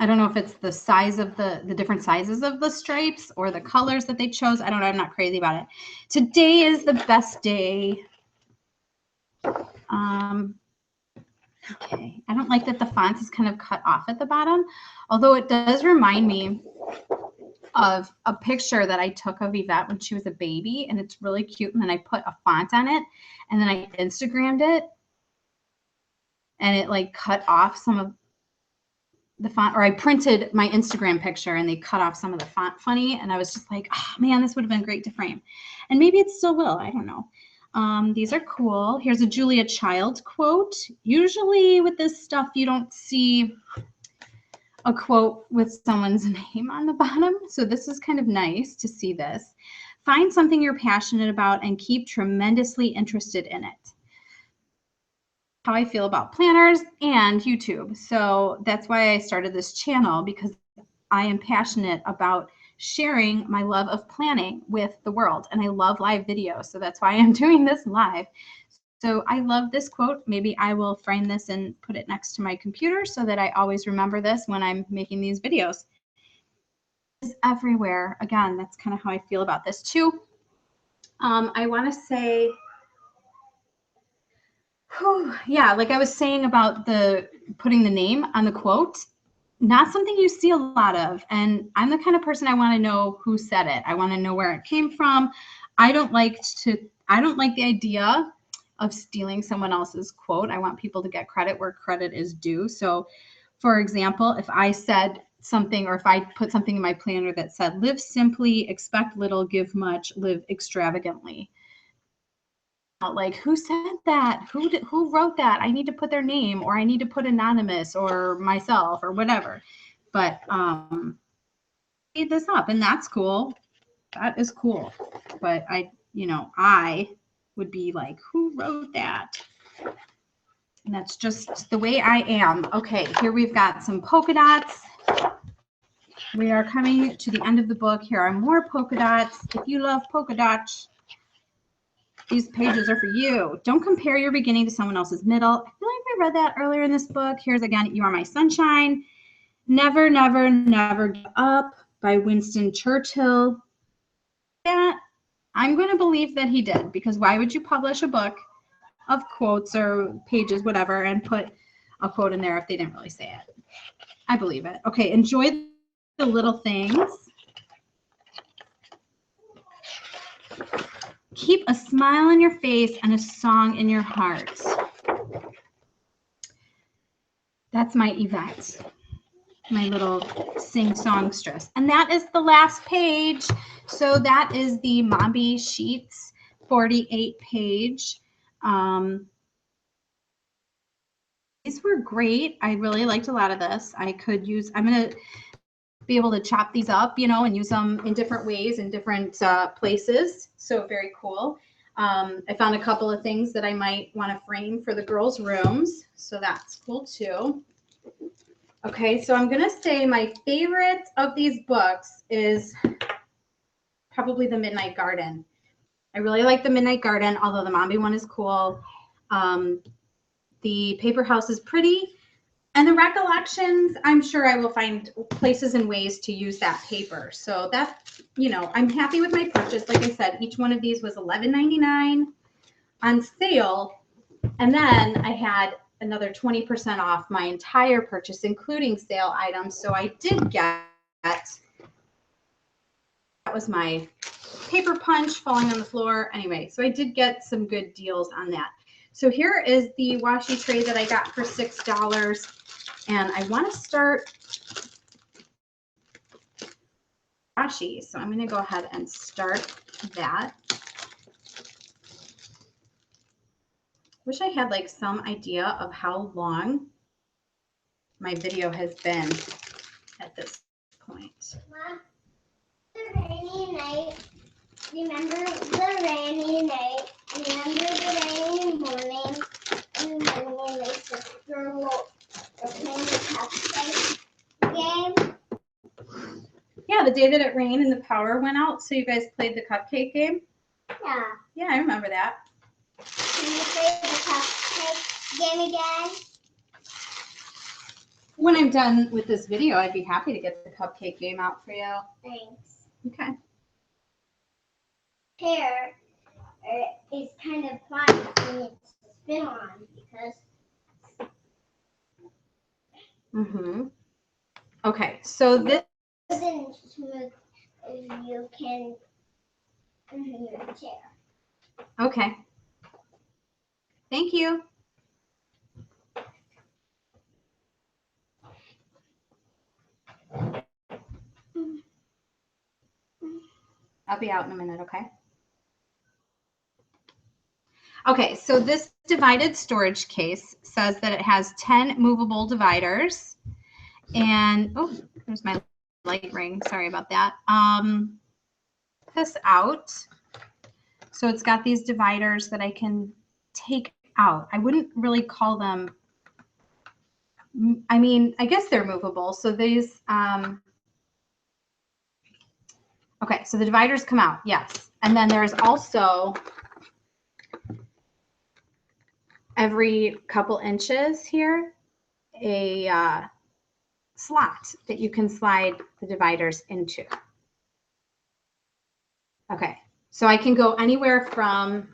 I don't know if it's the size of the different sizes of the stripes or the colors that they chose. I don't know. I'm not crazy about it. Today is the best day. Okay. I don't like that the font is kind of cut off at the bottom, although it does remind me of a picture that I took of Yvette when she was a baby, and it's really cute. And then I put a font on it, and then I Instagrammed it, and it like cut off some of the font, or I printed my Instagram picture and they cut off some of the font funny. And I was just like, oh man, this would have been great to frame. And maybe it still will. I don't know. These are cool. Here's a Julia Child quote. Usually with this stuff, you don't see a quote with someone's name on the bottom. So this is kind of nice to see this. Find something you're passionate about and keep tremendously interested in it. How I feel about planners and YouTube. So that's why I started this channel, because I am passionate about sharing my love of planning with the world, and I love live videos. So that's why I'm doing this live. So I love this quote. Maybe I will frame this and put it next to my computer so that I always remember this when I'm making these videos. It's everywhere. Again, that's kind of how I feel about this too. I want to say, yeah, like I was saying about the putting the name on the quote, not something you see a lot of. And I'm the kind of person, I want to know who said it. I want to know where it came from. I don't like the idea of stealing someone else's quote. I want people to get credit where credit is due. So for example, if I said something, or if I put something in my planner that said, live simply, expect little, give much, live extravagantly. Like, who said that? Who wrote that? I need to put their name, or I need to put anonymous, or myself, or whatever. But made this up, and that's cool. That is cool. But I would be like, who wrote that? And that's just the way I am. Okay, here we've got some polka dots. We are coming to the end of the book. Here are more polka dots. If you love polka dots, these pages are for you. Don't compare your beginning to someone else's middle. I feel like I read that earlier in this book. Here's again, You Are My Sunshine. Never, never, never give up by Winston Churchill. That I'm going to believe that he did, because why would you publish a book of quotes or pages, whatever, and put a quote in there if they didn't really say it? I believe it. Okay, enjoy the little things. Keep a smile on your face and a song in your heart. That's my Yvette, my little sing songstress. And that is the last page. So that is the Mombi Sheets 48 page. These were great. I really liked a lot of this. I'm going to be able to chop these up, and use them in different ways in different places. So very cool. I found a couple of things that I might want to frame for the girls' rooms. So that's cool too. Okay, so I'm going to say my favorite of these books is probably The Midnight Garden. I really like The Midnight Garden, although the Mombi one is cool. The paper house is pretty. And the recollections, I'm sure I will find places and ways to use that paper. So that's, I'm happy with my purchase. Like I said, each one of these was $11.99 on sale. And then I had another 20% off my entire purchase, including sale items. So I did get, that was my paper punch falling on the floor. Anyway, so I did get some good deals on that. So here is the washi tray that I got for $6. And I want to start washi. So I'm going to go ahead and start that. Wish I had like some idea of how long my video has been at this point. Mom, the rainy night. Remember the rainy night? Remember the rainy morning? And then when my sister were playing the cupcake game? Yeah, the day that it rained and the power went out, so you guys played the cupcake game? Yeah. Yeah, I remember that. Can you play the cupcake game again? When I'm done with this video, I'd be happy to get the cupcake game out for you. Thanks. Okay. Hair is kind of fun when it's spin on because. Okay, so this. Isn't smooth. You can in your chair. Okay. Thank you. I'll be out in a minute, okay? Okay, so this divided storage case says that it has 10 movable dividers. And, oh, there's my light ring. Sorry about that. this out. So it's got these dividers that I can take out. I wouldn't really call them, I mean, I guess they're movable. So these, okay, so the dividers come out, yes. And then there's also every couple inches here, a slot that you can slide the dividers into. Okay, so I can go anywhere from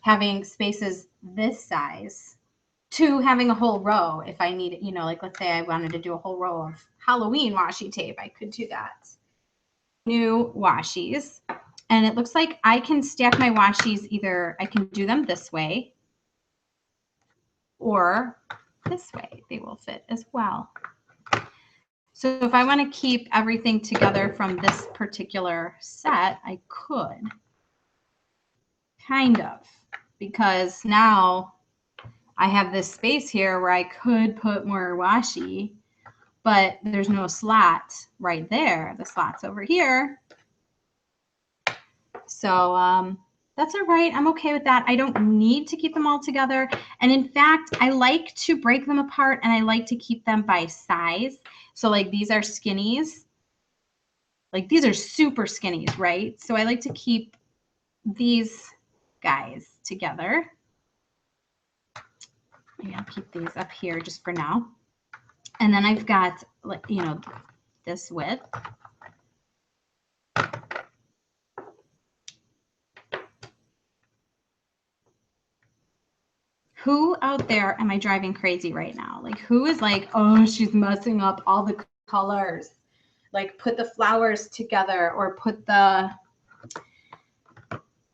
having spaces this size to having a whole row if I need it, you know, like let's say I wanted to do a whole row of Halloween washi tape, I could do that. New washies. And it looks like I can stack my washies either, I can do them this way or this way. They will fit as well. So if I want to keep everything together from this particular set, I could. Kind of. Because now I have this space here where I could put more washi, but there's no slot right there. The slot's over here. So that's all right. I'm okay with that. I don't need to keep them all together. And in fact, I like to break them apart and I like to keep them by size. So like these are skinnies. Like these are super skinnies, right? So I like to keep these guys together. Maybe I'll keep these up here just for now. And then I've got, you know, this width. Who out there am I driving crazy right now? Like who is like, oh, she's messing up all the colors. Like put the flowers together or put the,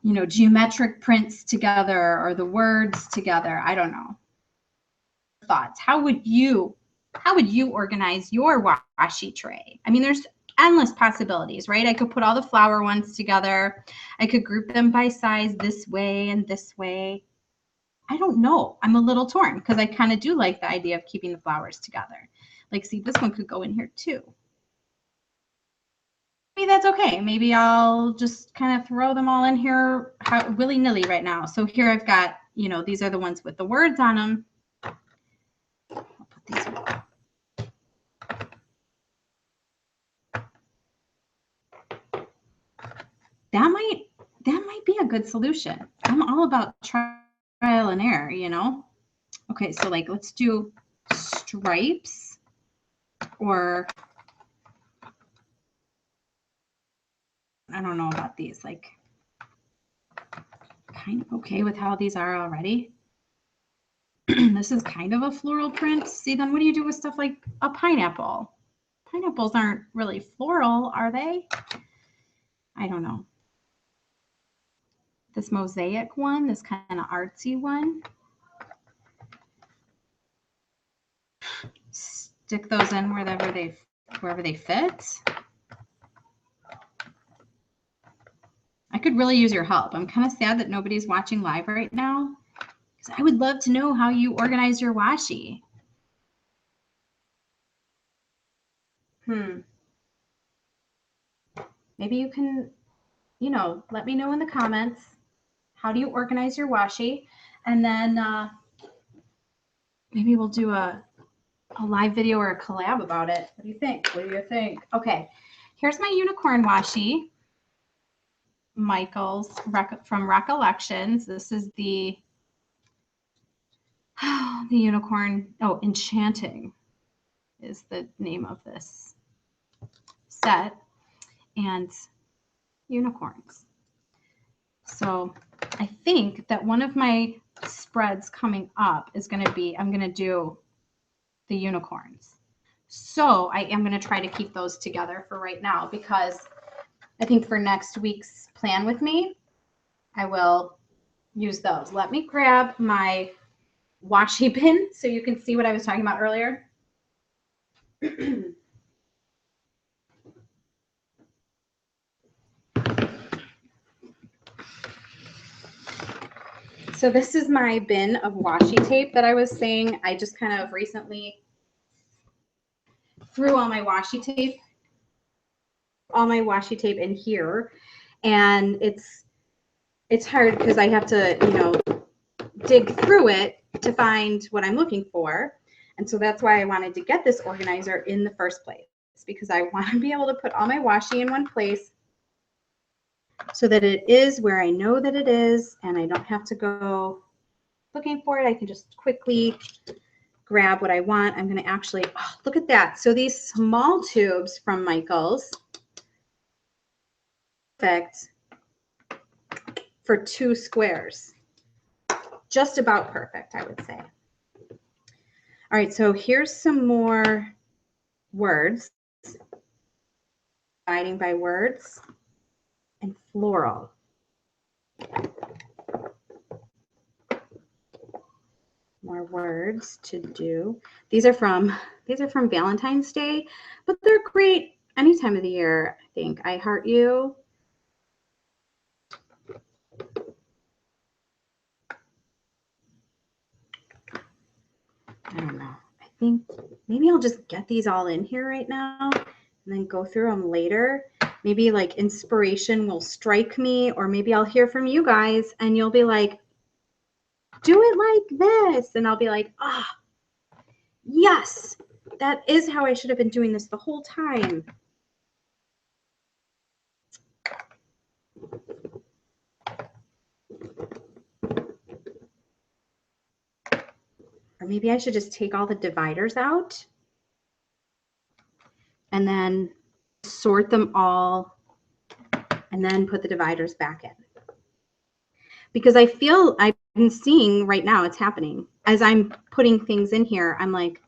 you know, geometric prints together or the words together. I don't know. Thoughts. How would you organize your washi tray? I mean, there's endless possibilities, right? I could put all the flower ones together. I could group them by size this way and this way. I don't know. I'm a little torn because I kind of do like the idea of keeping the flowers together. Like, see, this one could go in here too. Maybe that's okay. Maybe I'll just kind of throw them all in here willy-nilly right now. So here I've got, you know, these are the ones with the words on them. I'll put these in. That might be a good solution. I'm all about trial and error, you know? Okay, so like let's do stripes or I don't know about these, like kind of okay with how these are already. This is kind of a floral print. See, then what do you do with stuff like a pineapple? Pineapples aren't really floral, are they? I don't know. This mosaic one, this kind of artsy one. Stick those in wherever they fit. I could really use your help. I'm kind of sad that nobody's watching live right now because I would love to know how you organize your washi. Maybe you can, you know, let me know in the comments. How do you organize your washi? And then maybe we'll do a live video or a collab about it. What do you think? What do you think? Okay, here's my unicorn washi. Michael's from Recollections. This is the unicorn. Oh, Enchanting is the name of this set. And unicorns. So I think that one of my spreads coming up is going to be, I'm going to do the unicorns. So I am going to try to keep those together for right now because I think for next week's plan with me, I will use those. Let me grab my washi bin so you can see what I was talking about earlier. So this is my bin of washi tape that I was saying. I just kind of recently threw all my washi tape all my washi tape in here, and it's hard because I have to, you know, dig through it to find what I'm looking for. And so that's why I wanted to get this organizer in the first place, because I want to be able to put all my washi in one place so that it is where I know that it is, and I don't have to go looking for it. I can just quickly grab what I want. I'm going to actually, oh, look at that. So these small tubes from Michaels, perfect for 2 squares. Just about perfect, I would say. All right, so here's some more words. Dividing by words and floral. More words to do. These are from Valentine's Day, but they're great any time of the year, I think. I Heart You. I don't know. I think maybe I'll just get these all in here right now and then go through them later. Maybe like inspiration will strike me, or maybe I'll hear from you guys and you'll be like, do it like this. And I'll be like, ah, yes, that is how I should have been doing this the whole time. Or maybe I should just take all the dividers out and then sort them all and then put the dividers back in. Because I feel I'm seeing right now it's happening. As I'm putting things in here, I'm like,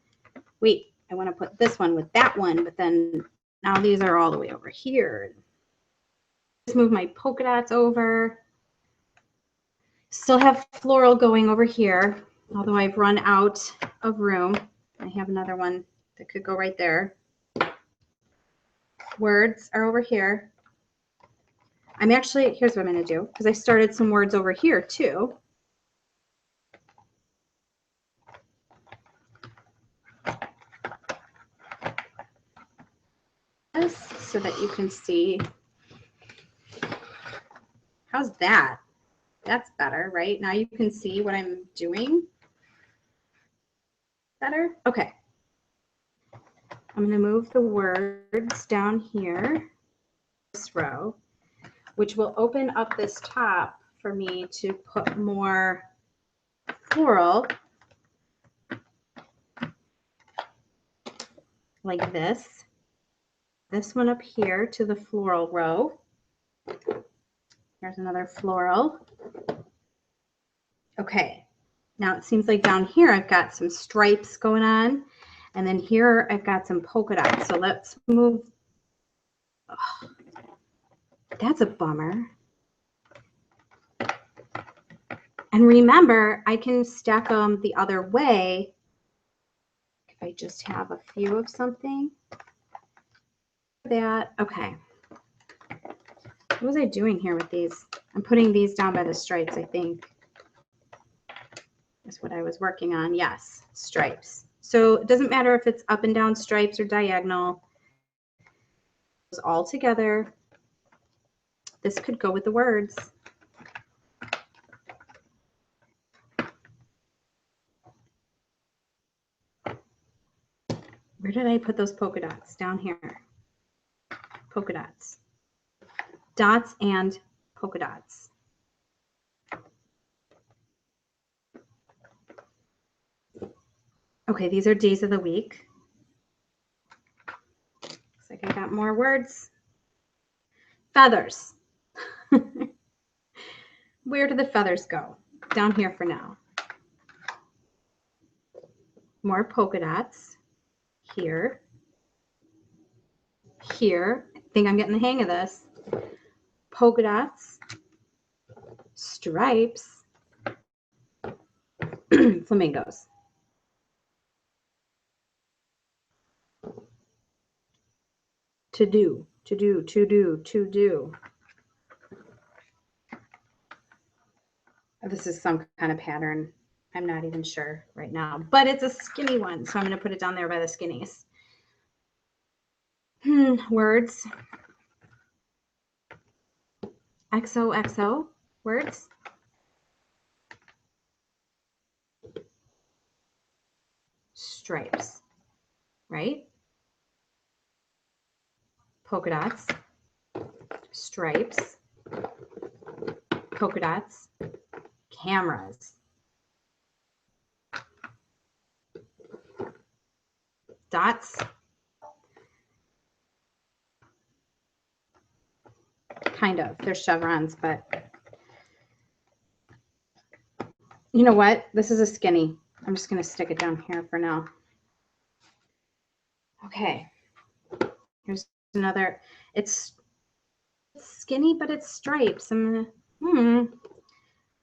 wait, I want to put this one with that one, but then now these are all the way over here. Just move my polka dots over. Still have floral going over here, although I've run out of room. I have another one that could go right there. Words are over here. I'm actually, here's what I'm going to do, because I started some words over here too. So that you can see. How's that? That's better, right? Now you can see what I'm doing better. Okay. I'm going to move the words down here, this row, which will open up this top for me to put more floral like this. This one up here to the floral row. There's another floral. Okay, now it seems like down here I've got some stripes going on, and then here I've got some polka dots. So let's move. Oh, that's a bummer. And remember, I can stack them the other way if I just have a few of something. That, okay. What was I doing here with these? I'm putting these down by the stripes, I think. That's what I was working on. Yes, stripes. So it doesn't matter if it's up and down stripes or diagonal. It's all together. This could go with the words. Where did I put those polka dots? Down here. Polka dots. Dots and polka dots. Okay, these are days of the week. Looks like I got more words. Feathers. Where do the feathers go? Down here for now. More polka dots. Here. Here. I think I'm getting the hang of this. Polka dots. Stripes. Flamingos. To do, to do, to do, to do. This is some kind of pattern. I'm not even sure right now, but it's a skinny one, so I'm going to put it down there by the skinnies. Words. XOXO words. Stripes, right? Polka dots, stripes, polka dots, cameras, dots, kind of. They're chevrons, but you know what? This is a skinny. I'm just going to stick it down here for now. Okay. Here's another. It's skinny, but it's stripes. I'm going to,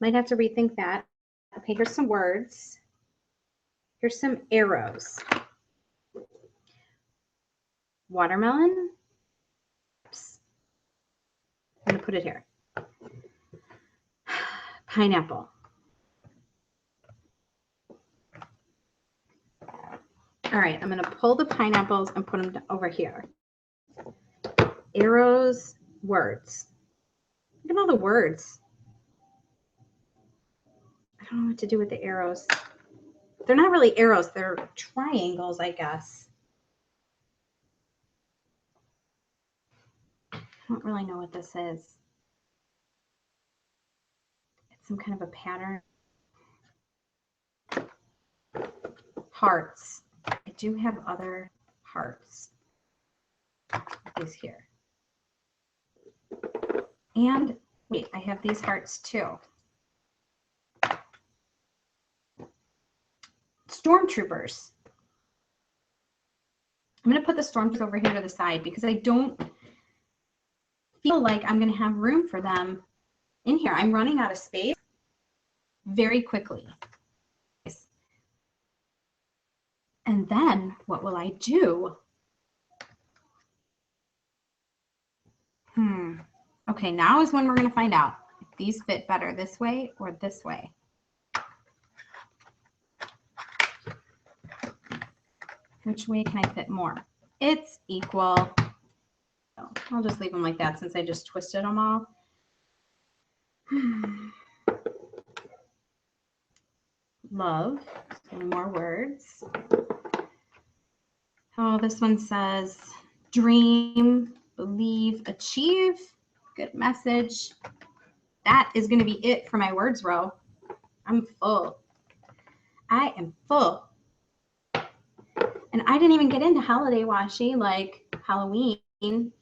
might have to rethink that. Okay, here's some words. Here's some arrows. Watermelon. I'm going to put it here. Pineapple. All right, I'm going to pull the pineapples and put them over here. Arrows, words. Look at all the words. I don't know what to do with the arrows. They're not really arrows. They're triangles, I guess. I don't really know what this is. It's some kind of a pattern. Hearts. I do have other hearts. These here. And wait, I have these hearts too. Stormtroopers. I'm going to put the stormtroopers over here to the side because I don't feel like I'm going to have room for them in here. I'm running out of space very quickly. And then what will I do? Okay, now is when we're going to find out if these fit better this way or this way. Which way can I fit more? It's equal. So I'll just leave them like that since I just twisted them all. Love. Any more words? Oh, this one says dream, believe, achieve. Good message. That is going to be it for my words row. I'm full. I am full. And I didn't even get into holiday washi like Halloween.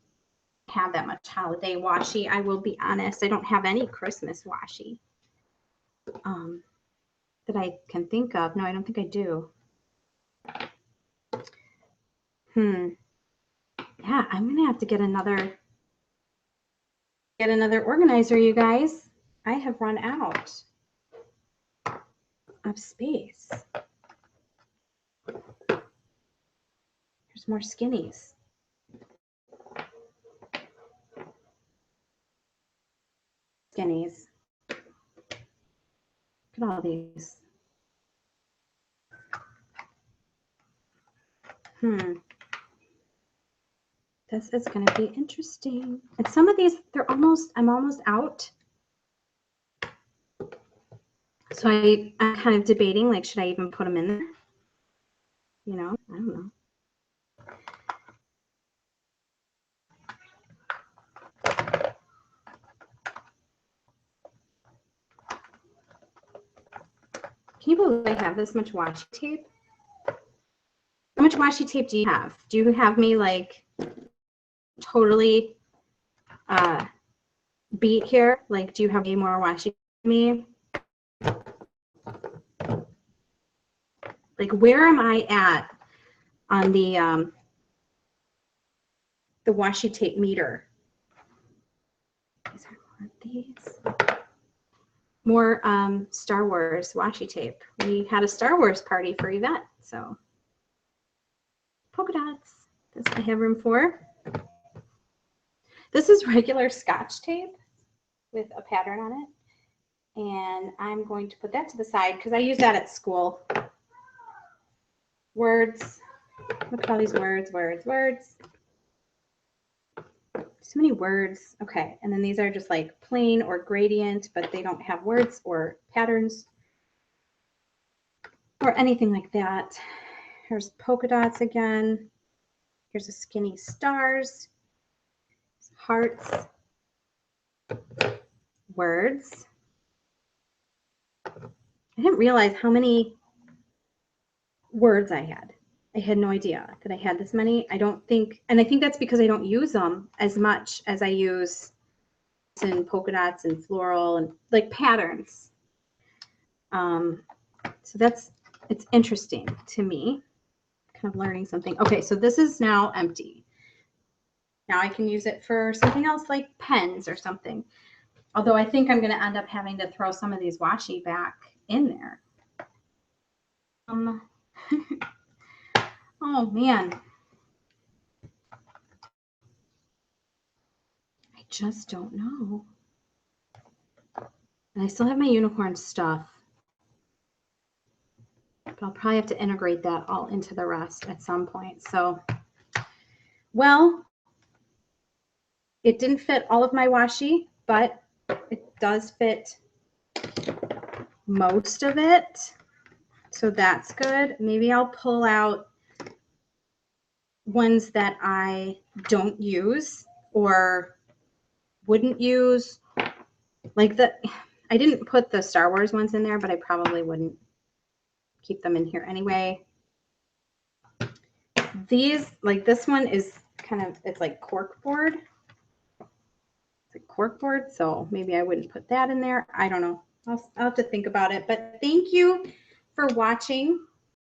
Have that much holiday washi. I will be honest. I don't have any Christmas washi that I can think of. No, I don't think I do. Yeah, I'm gonna have to get another organizer, you guys. I have run out of space. There's more skinnies. Skinnies. Look at all these. This is going to be interesting. And some of these, I'm almost out. So I'm kind of debating, like, should I even put them in there? You know, I don't know. Can you believe I have this much washi tape? How much washi tape do you have? Do you have me like totally beat here? Like, do you have any more washi than me? Like, where am I at on the washi tape meter? These more Star Wars washi tape. We had a Star Wars party for Yvette, so polka dots. This I have room for. This is regular Scotch tape with a pattern on it, and I'm going to put that to the side because I use that at school. Words. Look at all these words, words, words. So many words. Okay, and then these are just like plain or gradient, but they don't have words or patterns or anything like that. Here's polka dots again. Here's a skinny stars, hearts, words. I didn't realize how many words I had. I had no idea that I had this many. I don't think, and I think that's because I don't use them as much as I use in polka dots and floral and like patterns. So it's interesting to me, kind of learning something. Okay, so this is now empty. Now I can use it for something else like pens or something. Although I think I'm going to end up having to throw some of these washi back in there. Oh man. I just don't know. And I still have my unicorn stuff. But I'll probably have to integrate that all into the rest at some point. So, well, it didn't fit all of my washi, but it does fit most of it. So that's good. Maybe I'll pull out ones that I don't use or wouldn't use. Like I didn't put the Star Wars ones in there, but I probably wouldn't keep them in here anyway. These, like this one is kind of, it's like cork board. It's like cork board, so maybe I wouldn't put that in there. I don't know. I'll have to think about it. But thank you for watching.